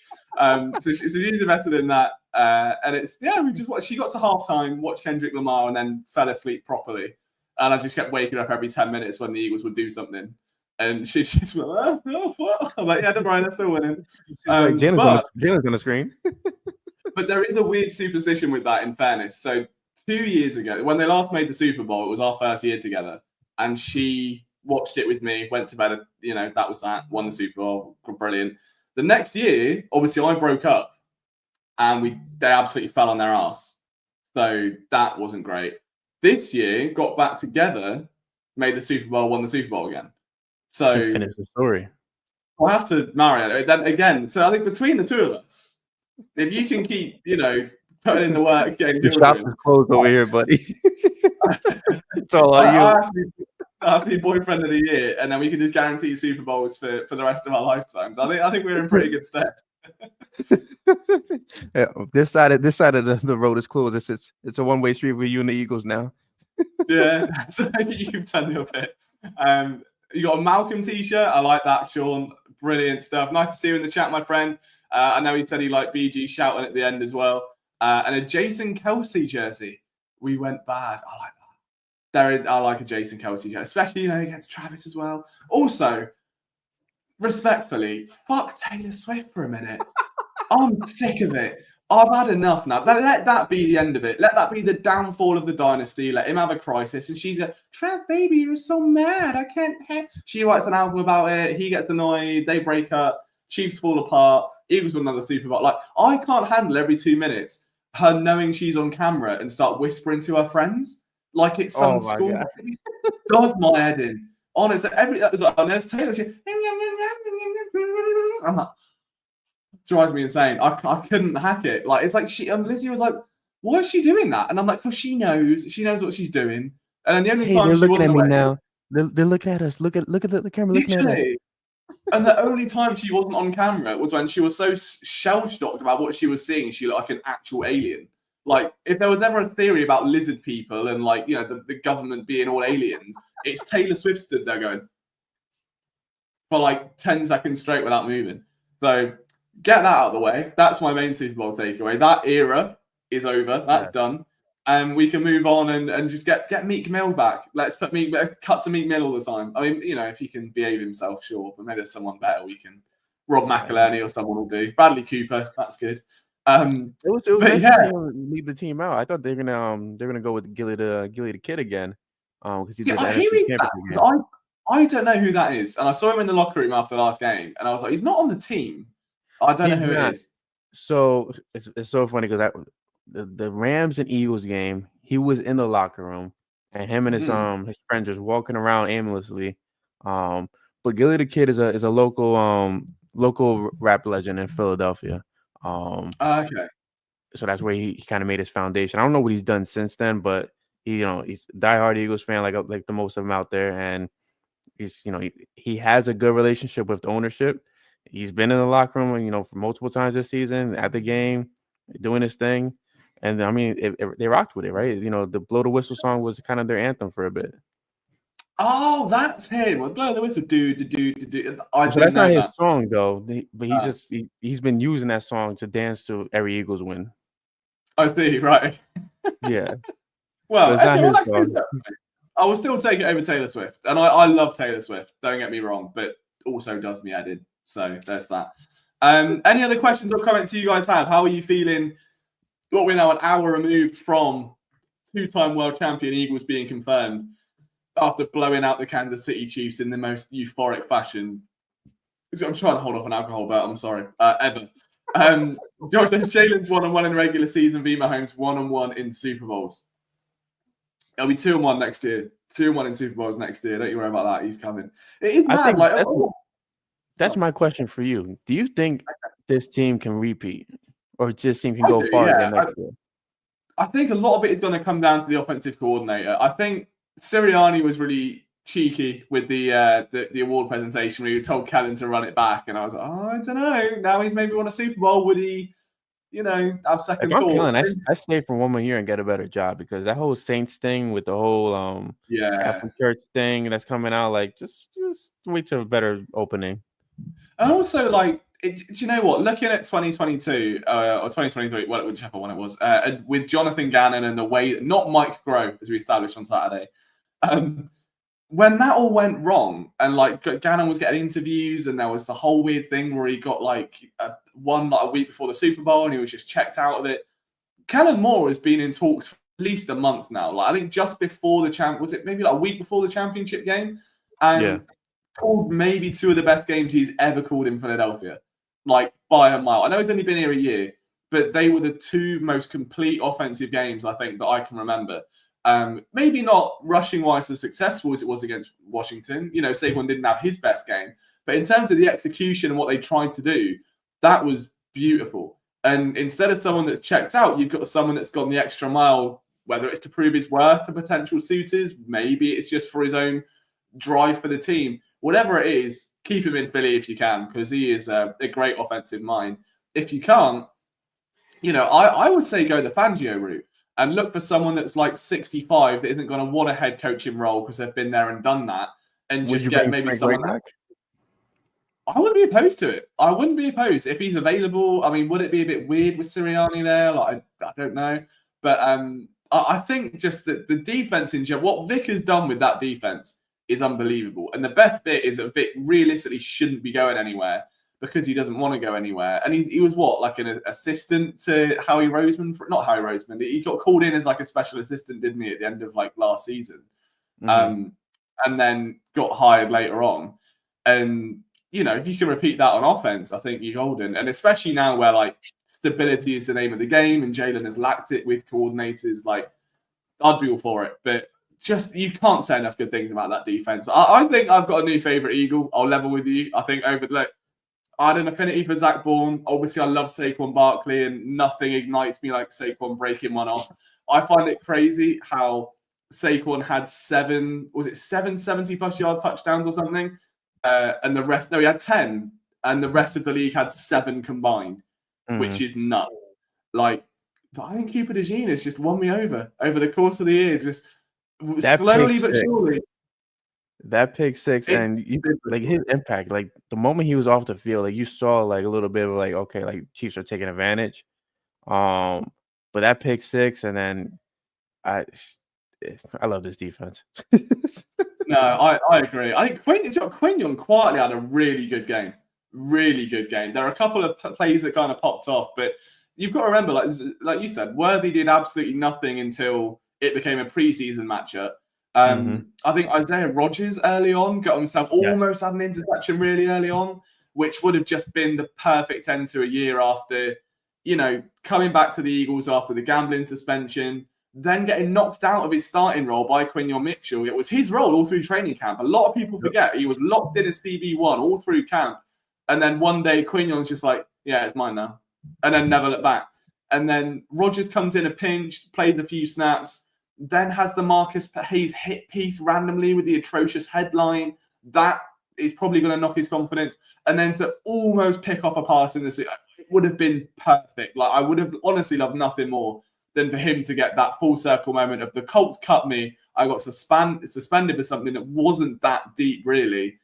[SPEAKER 1] So she's invested in that. And it's we just watched. She got to halftime, watched Kendrick Lamar, and then fell asleep properly. And I just kept waking up every 10 minutes when the Eagles would do something. And she just went, what? I'm like, yeah, don't worry, they're still winning.
[SPEAKER 2] Like Jalen's on the screen.
[SPEAKER 1] But there is a weird superstition with that, in fairness. So 2 years ago, when they last made the Super Bowl, it was our first year together. And she watched it with me, went to bed, that was that, won the Super Bowl, brilliant. The next year, obviously, I broke up. And they absolutely fell on their ass. So that wasn't great. This year, got back together, made the Super Bowl, won the Super Bowl again. So
[SPEAKER 2] finish the story.
[SPEAKER 1] I'll have to marry it. Then again, so I think between the two of us, if you can keep, putting in the work, getting
[SPEAKER 2] your shop is closed over here, buddy. It's all on you.
[SPEAKER 1] I'll be boyfriend of the year, and then we can just guarantee Super Bowls for the rest of our lifetimes. I think we're in pretty good stead.
[SPEAKER 2] Yeah, this side of the road is closed. It's a one-way street with you and the Eagles now.
[SPEAKER 1] Yeah, so you've done your bit. You got a Malcolm t-shirt. I like that, Sean. Brilliant stuff. Nice to see you in the chat, my friend. I know he said he liked BG shouting at the end as well. And a Jason Kelsey jersey. We went bad. I like that. I like a Jason Kelsey jersey, especially against Travis as well. Also, respectfully, fuck Taylor Swift for a minute. I'm sick of it. I've had enough now. Let that be the end of it. Let that be the downfall of the dynasty. Let him have a crisis. And she's a Trav, baby, you're so mad. I can't. She writes an album about it. He gets annoyed. They break up. Chiefs fall apart. Eagles win another Super Bowl. Like, I can't handle every 2 minutes her knowing she's on camera and start whispering to her friends like it's some school. Does my head in. Honestly, there's Taylor. I'm like, drives me insane. I couldn't hack it. Like, it's like Lizzie was like, why is she doing that? And I'm like, because she knows what she's doing. And then the only time
[SPEAKER 2] they're
[SPEAKER 1] she
[SPEAKER 2] looking
[SPEAKER 1] wasn't
[SPEAKER 2] at me now. They're looking at us. Look at the camera looking at us.
[SPEAKER 1] And the only time she wasn't on camera was when she was so shell-shocked about what she was seeing. She looked like an actual alien. Like, if there was ever a theory about lizard people and the government being all aliens, it's Taylor Swift stood there going for like 10 seconds straight without moving. So get that out of the way. That's my main Super Bowl takeaway. That era is over. That's done. And we can move on and just get Meek Mill back. Let's cut to Meek Mill all the time. I mean, if he can behave himself, sure. But maybe there's someone better we can. Rob McElhenney or someone will do. Bradley Cooper, that's good.
[SPEAKER 2] It was nice to see him lead the team out. I thought they're gonna go with Gilly the Kid again. Because he did the NFC Championship game.
[SPEAKER 1] I don't know who that is. And I saw him in the locker room after the last game. And I was like, he's not on the team. I don't know who it is.
[SPEAKER 2] So it's so funny because the Rams and Eagles game, he was in the locker room, and him and his friends just walking around aimlessly. But But Gilly the Kid is a local rap legend in Philadelphia.
[SPEAKER 1] Okay.
[SPEAKER 2] So that's where he kind of made his foundation. I don't know what he's done since then, but he's a diehard Eagles fan, like the most of them out there, and he's he has a good relationship with the ownership. He's been in the locker room, for multiple times this season at the game, doing his thing, and I mean they rocked with it, right? The blow the whistle song was kind of their anthem for a bit.
[SPEAKER 1] Oh, that's him. Well, blow the whistle. Do. I
[SPEAKER 2] So
[SPEAKER 1] didn't
[SPEAKER 2] that's not
[SPEAKER 1] know
[SPEAKER 2] his
[SPEAKER 1] that.
[SPEAKER 2] song though. But he's been using that song to dance to every Eagles win.
[SPEAKER 1] I see. Right.
[SPEAKER 2] Yeah, but
[SPEAKER 1] Well,
[SPEAKER 2] it's not
[SPEAKER 1] okay. Well,
[SPEAKER 2] his
[SPEAKER 1] that's good.
[SPEAKER 2] song.
[SPEAKER 1] I will still take it over Taylor Swift, and I love Taylor Swift. Don't get me wrong, but also does me added. So there's that. Any other questions or comments you guys have? How are you feeling? What we're now an hour removed from two-time world champion Eagles being confirmed after blowing out the Kansas City Chiefs in the most euphoric fashion. I'm trying to hold off on alcohol, but I'm sorry. Ever. Josh, Jalen's 1-1 in regular season. V Mahomes 1-1 in Super Bowls. It'll be 2-1 next year. 2-1 in Super Bowls next year. Don't you worry about that. He's coming. It is
[SPEAKER 2] I
[SPEAKER 1] mad.
[SPEAKER 2] think
[SPEAKER 1] Like,
[SPEAKER 2] that's my question for you. Do you think this team can repeat, or this team can
[SPEAKER 1] I
[SPEAKER 2] go
[SPEAKER 1] do,
[SPEAKER 2] far
[SPEAKER 1] yeah.
[SPEAKER 2] again next year?
[SPEAKER 1] I think a lot of it is going to come down to the offensive coordinator. I think Sirianni was really cheeky with the award presentation where he told Kellen to run it back, and I was like, oh, I don't know. Now he's maybe won a Super Bowl. Would he, have second
[SPEAKER 2] If I'm
[SPEAKER 1] thoughts?
[SPEAKER 2] Kellen, I stay for one more year and get a better job, because that whole Saints thing with the whole
[SPEAKER 1] Yeah.
[SPEAKER 2] Catholic Church thing that's coming out, like just wait till a better opening.
[SPEAKER 1] And also, like, do you know what? Looking at 2022 or 2023, whichever one it was, with Jonathan Gannon and the way, not Mike Groh, as we established on Saturday, when that all went wrong and like Gannon was getting interviews and there was the whole weird thing where he got like one like a week before the Super Bowl and he was just checked out of it. Kellen Moore has been in talks for at least a month now. Like I think just before was it maybe like a week before the championship game? And called maybe two of the best games he's ever called in Philadelphia, like by a mile. I know he's only been here a year, but they were the two most complete offensive games I think that I can remember. Maybe not rushing wise as successful as it was against Washington. Saquon didn't have his best game, but in terms of the execution and what they tried to do, that was beautiful. And instead of someone that's checked out, you've got someone that's gone the extra mile, whether it's to prove his worth to potential suitors, maybe it's just for his own drive for the team. Whatever it is, keep him in Philly if you can, because he is a great offensive mind. If you can't, I would say go the Fangio route and look for someone that's like 65 that isn't going to want a head coaching role because they've been there and done that, and
[SPEAKER 2] Would
[SPEAKER 1] just
[SPEAKER 2] you
[SPEAKER 1] get
[SPEAKER 2] bring
[SPEAKER 1] maybe
[SPEAKER 2] Frank
[SPEAKER 1] someone
[SPEAKER 2] Reich back?
[SPEAKER 1] I wouldn't be opposed to it. I wouldn't be opposed if he's available. I mean, would it be a bit weird with Sirianni there? Like, I don't know, but I think just that the defense in general, what Vic has done with that defense is unbelievable. And the best bit is that Vic realistically shouldn't be going anywhere because he doesn't want to go anywhere. And he was what, like an assistant to Howie Roseman? Not Howie Roseman. He got called in as like a special assistant, didn't he, at the end of like last season? And then got hired later on. And if you can repeat that on offense, I think you're golden. And especially now where like stability is the name of the game and Jalen has lacked it with coordinators, like I'd be all for it. But just you can't say enough good things about that defense. I think I've got a new favorite Eagle. I'll level with you. I think I had an affinity for Zach Bourne. Obviously, I love Saquon Barkley, and nothing ignites me like Saquon breaking one off. I find it crazy how Saquon had 770+ yard touchdowns or something, and the rest. No, he had 10, and the rest of the league had 7 combined, which is nuts. Like, but I think Cooper DeJean has just won me over the course of the year, just slowly but surely.
[SPEAKER 2] That pick six, and like his impact, like the moment he was off the field, like you saw like a little bit of like, okay, like Chiefs are taking advantage. But that pick six, and then I love this defense.
[SPEAKER 1] No, I agree. I think Quinion quietly had a really good game. Really good game. There are a couple of plays that kind of popped off, but you've got to remember, like you said, Worthy did absolutely nothing until it became a preseason matchup. I think Isaiah Rodgers early on got himself almost had an interception really early on, which would have just been the perfect end to a year after, coming back to the Eagles after the gambling suspension, then getting knocked out of his starting role by Quinyon Mitchell. It was his role all through training camp. A lot of people forget he was locked in as CB1 all through camp. And then one day Quinyon's just like, yeah, it's mine now. And then never look back. And then Rogers comes in a pinch, plays a few snaps, then has the Marcus Hayes hit piece randomly with the atrocious headline. That is probably going to knock his confidence. And then to almost pick off a pass in the season, it would have been perfect. Like, I would have honestly loved nothing more than for him to get that full circle moment of the Colts cut me. I got suspended for something that wasn't that deep, really.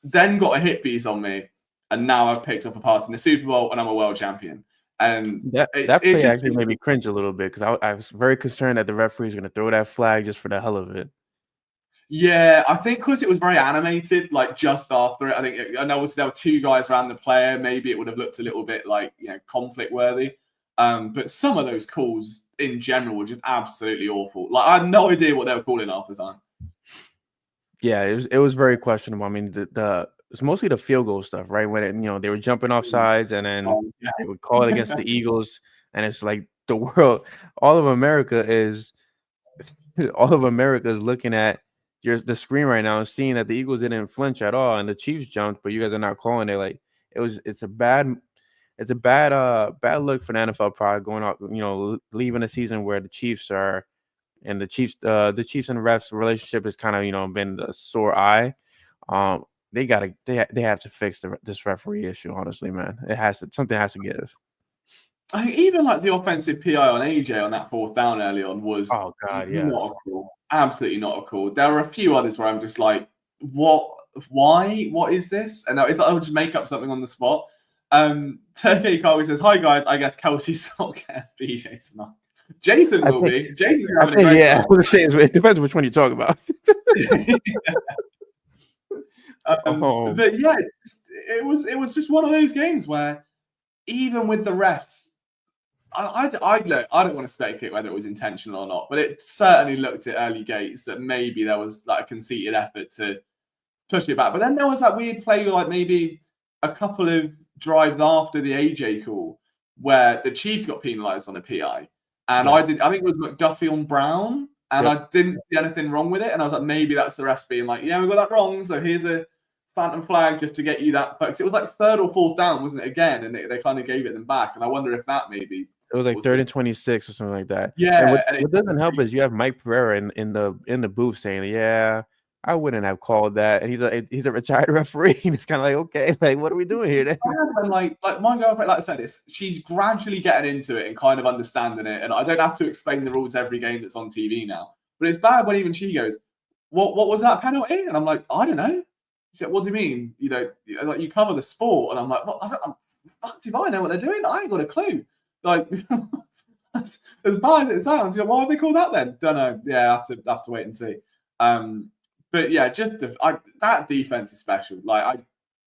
[SPEAKER 1] Then got a hit piece on me. And now I've picked off a pass in the Super Bowl and I'm a world champion. And
[SPEAKER 2] that play actually made me cringe a little bit because I was very concerned that the referee is going to throw that flag just for the hell of it.
[SPEAKER 1] Yeah, I think because it was very animated, like just after it, I know there were two guys around the player. Maybe it would have looked a little bit like, conflict worthy. But some of those calls in general were just absolutely awful. Like, I had no idea what they were calling half the time.
[SPEAKER 2] Yeah, it was very questionable. I mean, it's mostly the field goal stuff, right? When they were jumping off sides and then they would call it against the Eagles, and it's like the world, all of America is looking at the screen right now and seeing that the Eagles didn't flinch at all and the Chiefs jumped, but you guys are not calling it. Like, it's a bad look for the NFL product going out, leaving a season where the Chiefs are, and the Chiefs and the refs relationship has kind of been a sore eye. They have to fix this referee issue. Honestly, man, something has to give.
[SPEAKER 1] I think even like the offensive PI on AJ on that fourth down early on was
[SPEAKER 2] not
[SPEAKER 1] a call. Absolutely not a call. There were a few others where I'm just like, what? Why? What is this? And I would just make up something on the spot. Turkey Carly says, "Hi guys, I guess Kelsey's not getting BJ tonight. Jason will be. Jason's having a great time.
[SPEAKER 2] I was saying, it depends which one you talk about."
[SPEAKER 1] But yeah, it was just one of those games where even with the refs, I don't want to speculate whether it was intentional or not, but it certainly looked at early gates that maybe there was like a conceited effort to push it back. But then there was that weird play, like maybe a couple of drives after the AJ call where the Chiefs got penalised on a PI. And I think it was McDuffie on Brown, and I didn't see anything wrong with it. And I was like, maybe that's the refs being like, yeah, we got that wrong, so here's a phantom flag just to get you that. Because it was like third or fourth down, wasn't it, again? And they kind of gave it them back. And I wonder if that maybe...
[SPEAKER 2] It was like 3rd and 26 or something like that.
[SPEAKER 1] Yeah.
[SPEAKER 2] And what doesn't help is you have Mike Pereira in the booth saying, yeah, I wouldn't have called that. And he's a retired referee. And it's kind of like, okay, like, what are we doing here then?
[SPEAKER 1] And like my girlfriend, like I said, she's gradually getting into it and kind of understanding it. And I don't have to explain the rules every game that's on TV now. But it's bad when even she goes, what was that penalty? And I'm like, I don't know. She's like, what do you mean? Like you cover the sport. And I'm like, well, if I know what they're doing, I ain't got a clue. Like, as bad as it sounds, why have they called that then? Don't know. Yeah, I have to wait and see. But yeah, that defense is special. Like,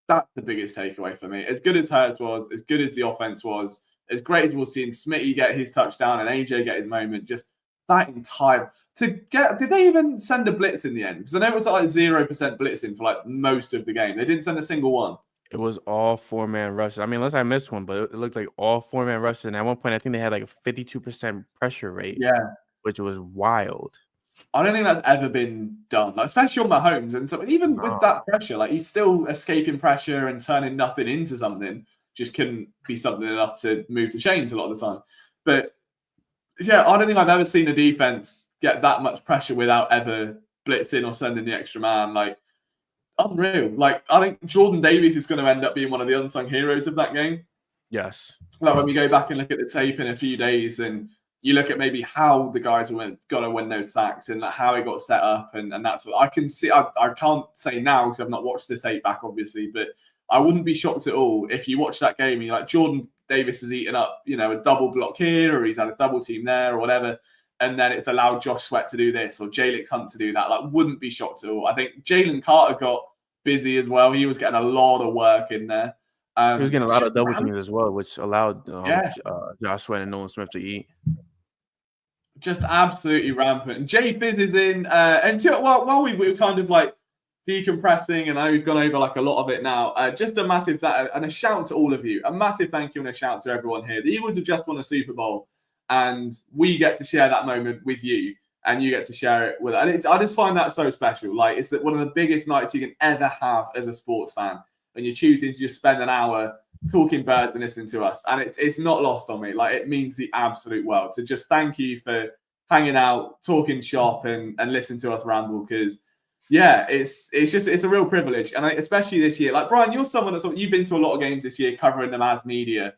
[SPEAKER 1] that's the biggest takeaway for me. As good as Hurts was, as good as the offense was, as great as we'll see Smitty get his touchdown and AJ get his moment, just that entire did they even send a blitz in the end? Because I know it was like 0% blitzing for like most of the game. They didn't send a single one.
[SPEAKER 2] It was all 4-man rushes. I mean, unless I missed one, but it looked like all 4-man rushes. And at one point, I think they had like a 52% pressure rate.
[SPEAKER 1] Yeah,
[SPEAKER 2] which was wild.
[SPEAKER 1] I don't think that's ever been done, like, especially on Mahomes. And so even with that pressure, like he's still escaping pressure and turning nothing into something. Just couldn't be something enough to move the chains a lot of the time. But yeah, I don't think I've ever seen a defense get that much pressure without ever blitzing or sending the extra man. Like, unreal. Like, I think Jordan Davis is going to end up being one of the unsung heroes of that game.
[SPEAKER 2] Yes.
[SPEAKER 1] Like when we go back and look at the tape in a few days and you look at maybe how the guys were going to win those sacks and like how it got set up and that's what I can see. I can't say now because I've not watched the tape back, obviously, but I wouldn't be shocked at all if you watch that game and you're like, Jordan Davis has eaten up, a double block here or he's had a double team there or whatever. And then it's allowed Josh Sweat to do this or Jalix Hunt to do that. Like, wouldn't be shocked at all. I think Jalen Carter got busy as well. He was getting a lot of work in there.
[SPEAKER 2] He was getting a lot of double teams as well, which allowed Josh Sweat and Nolan Smith to eat.
[SPEAKER 1] Just absolutely rampant. And Jay Fizz is in. And while we were kind of like decompressing, and I know we've gone over like a lot of it now, just a massive and a shout to all of you. A massive thank you and a shout to everyone here. The Eagles have just won a Super Bowl. and we get to share that moment with you, and you get to share it with us. And I just find that so special. Like, it's one of the biggest nights you can ever have as a sports fan, when you're choosing to just spend an hour talking birds and listening to us. And it's not lost on me. Like, it means the absolute world. So just thank you for hanging out, talking shop, and listening to us ramble, because yeah, it's a real privilege. And especially this year, like, Brian, you're someone you've been to a lot of games this year, covering them as media.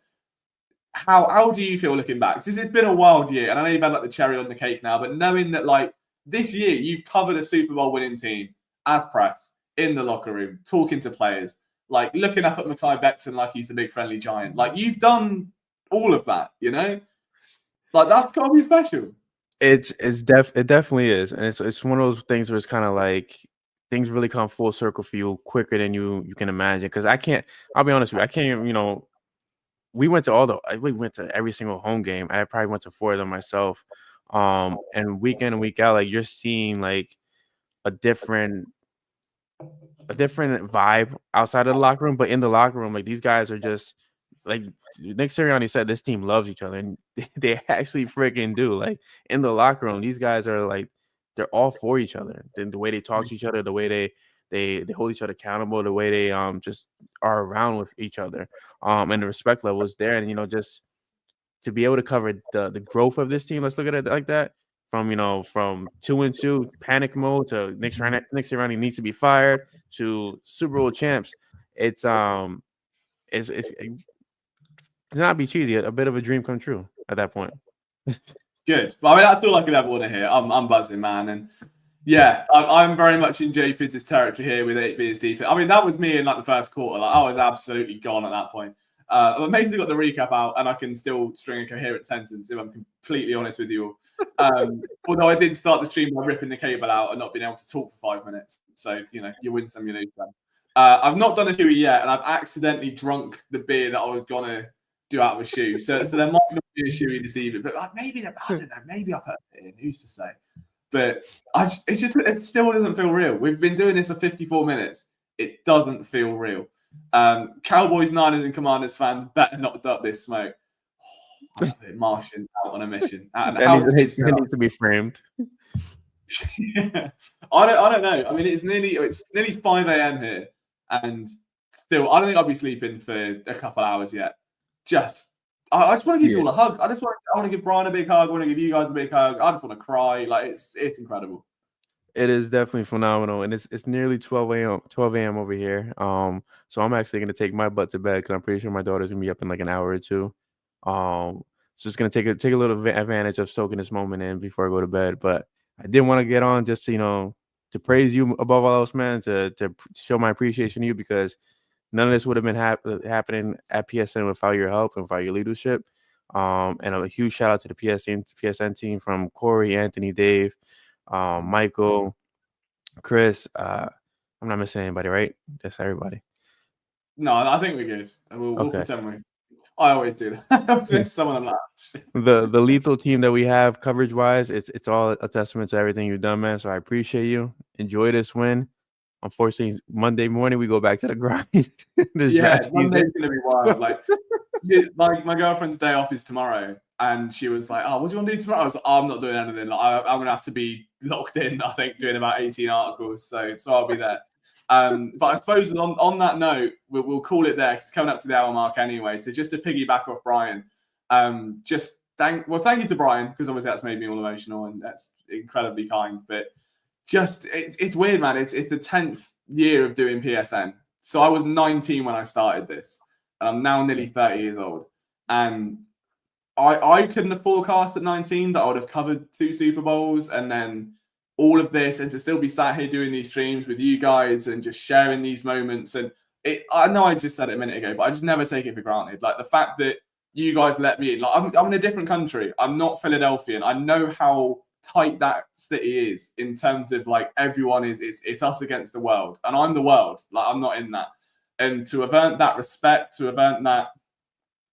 [SPEAKER 1] How do you feel looking back? Because it's been a wild year, and I know you've had like the cherry on the cake now, but knowing that like this year you've covered a Super Bowl winning team as press, in the locker room, talking to players, like looking up at Mekhi Becton like he's the big friendly giant. Like, you've done all of that, you know? Like, that's gotta be special.
[SPEAKER 2] It definitely is, and it's one of those things where it's kind of like things really come full circle for you quicker than you can imagine. Because I'll be honest with you, I can't, we went to every single home game. I probably went to 4 of them myself. And week in and week out, like, you're seeing like a different vibe outside of the locker room, but in the locker room, like, these guys are just like Nick Sirianni said, this team loves each other, and they actually freaking do. Like, in the locker room, these guys are like, they're all for each other. The way they talk to each other, the way they hold each other accountable, the way they just are around with each other, and the respect level is there. And just to be able to cover the growth of this team, let's look at it like that, from 2-2 panic mode to Nick Sirianni needs to be fired to Super Bowl champs. It's to not be cheesy, a bit of a dream come true at that point.
[SPEAKER 1] Good. Well, I mean, that's all I could ever want to hear. I'm buzzing, man. And yeah, I'm very much in Jay Fitz's territory here with 8 beers deep. I mean, that was me in like the first quarter. Like, I was absolutely gone at that point. I've amazingly got the recap out, and I can still string a coherent sentence, if I'm completely honest with you. Although I did start the stream by ripping the cable out and not being able to talk for 5 minutes. So, you win some, you lose some. I've not done a shoey yet, and I've accidentally drunk the beer that I was going to do out of a shoe. So there might not be a shoey this evening, but like, maybe, I don't know, maybe I've heard it in. Who's to say? But it still doesn't feel real. We've been doing this for 54 minutes. It doesn't feel real. Cowboys, Niners, and Commanders fans better not duck this smoke. Martian out on a mission.
[SPEAKER 2] It needs to be framed.
[SPEAKER 1] Yeah. I don't know. I mean, it's nearly 5 a.m. here, and still, I don't think I'll be sleeping for a couple hours yet. I just want to give you all a hug. I want to give Brian a big hug. I want to give you guys a big hug. I just want to cry. Like, it's incredible.
[SPEAKER 2] It is definitely phenomenal, and it's nearly 12 a.m. over here. So I'm actually gonna take my butt to bed because I'm pretty sure my daughter's gonna be up in like an hour or two. So it's gonna take a little advantage of soaking this moment in before I go to bed. But I did want to get on just to praise you above all else, man. To show my appreciation to you, because none of this would have been happening at PSN without your help and without your leadership. And a huge shout out to the PSN team, from Corey, Anthony, Dave, Michael, Chris. I'm not missing anybody, right? That's everybody.
[SPEAKER 1] No, I think we're good. We'll pretend we. I always do that. Some of them like
[SPEAKER 2] the lethal team that we have coverage wise, it's all a testament to everything you've done, man. So I appreciate you. Enjoy this win. Unfortunately, Monday morning we go back to the grind.
[SPEAKER 1] Monday's gonna be wild. Like my girlfriend's day off is tomorrow, and she was like, "Oh, what do you want to do tomorrow?" I was like, "I'm not doing anything. Like, I'm gonna have to be locked in. I think doing about 18 articles, so I'll be there." But I suppose on that note, we'll call it there. It's coming up to the hour mark anyway. So just to piggyback off Brian, thank you to Brian, because obviously that's made me all emotional, and that's incredibly kind. But it's weird, man. It's the 10th year of doing PSN. So I was 19 when I started this, and I'm now nearly 30 years old. And I couldn't have forecast at 19 that I would have covered 2 Super Bowls, and then all of this, and to still be sat here doing these streams with you guys and just sharing these moments. And I know I just said it a minute ago, but I just never take it for granted. Like, the fact that you guys let me in. Like, I'm in a different country. I'm not Philadelphian. I know how tight that city is in terms of like everyone it's us against the world, and I'm the world. Like, I'm not in that. And to have earned that respect, to have earned that,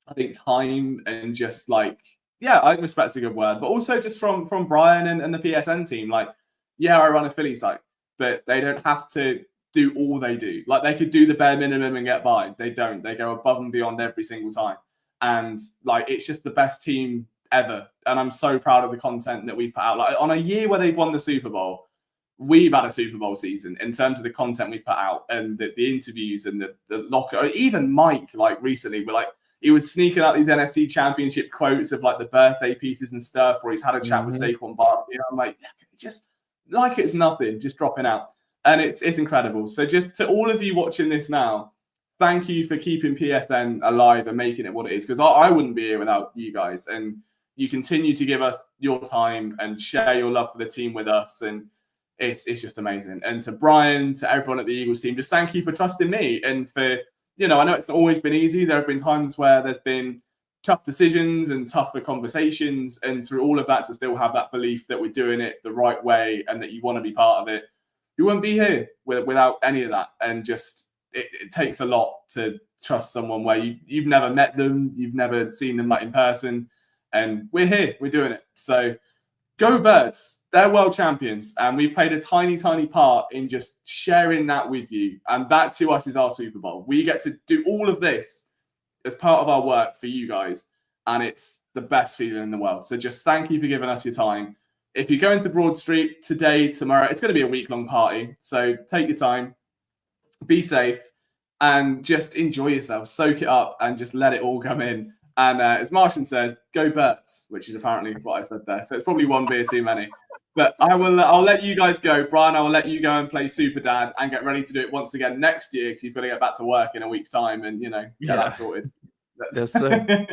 [SPEAKER 1] I think, time, and just like, yeah, I think respect's a good word, but also just from Brian and the PSN team. Like, yeah, I run a Philly site, but they don't have to do all they do. Like, they could do the bare minimum and get by. They don't. They go above and beyond every single time. And like, it's just the best team ever. And I'm so proud of the content that we've put out. Like on a year where they've won the Super Bowl, we've had a Super Bowl season in terms of the content we've put out and the interviews and the locker. Even Mike, like recently, he was sneaking out these NFC Championship quotes of like the birthday pieces and stuff, where he's had a chat with Saquon Barkley. I'm like, just like it's nothing, just dropping out. And it's incredible. So just to all of you watching this now, thank you for keeping PSN alive and making it what it is, because I wouldn't be here without you guys. And you continue to give us your time and share your love for the team with us. And it's just amazing. And to Brian, to everyone at the Eagles team, just thank you for trusting me. And for, I know it's not always been easy. There have been times where there's been tough decisions and tougher conversations. And through all of that, to still have that belief that we're doing it the right way and that you want to be part of it. You wouldn't be here without any of that. And just, it takes a lot to trust someone where you've never met them, you've never seen them like in person, and we're here, we're doing it. So go Birds, they're world champions, and we've played a tiny part in just sharing that with you, and that to us is our Super Bowl. We get to do all of this as part of our work for you guys, and it's the best feeling in the world. So just thank you for giving us your time. If you're going to Broad Street today, tomorrow, it's going to be a week-long party, so take your time. Be safe and just enjoy yourself. Soak it up and just let it all come in. And as Martian said, go Birds, which is apparently what I said there. So it's probably one beer too many. But I'll let you guys go. Brian, I will let you go and play Super Dad and get ready to do it once again next year, because you've got to get back to work in a week's time and, get that sorted.
[SPEAKER 2] Yes, sir.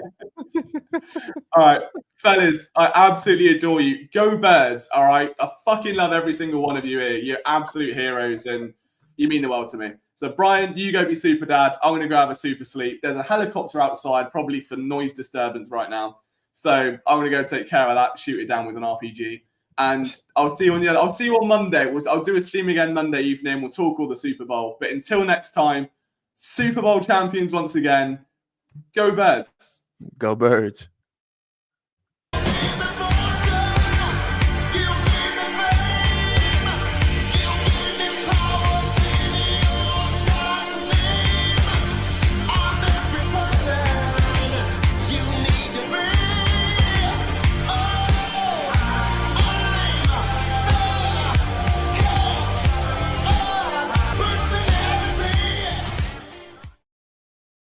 [SPEAKER 1] All right, fellas, I absolutely adore you. Go Birds, all right? I fucking love every single one of you here. You're absolute heroes and you mean the world to me. So, Brian, you go be Super Dad. I'm going to go have a super sleep. There's a helicopter outside, probably for noise disturbance right now. So I'm going to go take care of that, shoot it down with an RPG. And I'll see you on Monday. I'll do a stream again Monday evening. We'll talk all the Super Bowl. But until next time, Super Bowl champions once again. Go Birds.
[SPEAKER 2] Go Birds.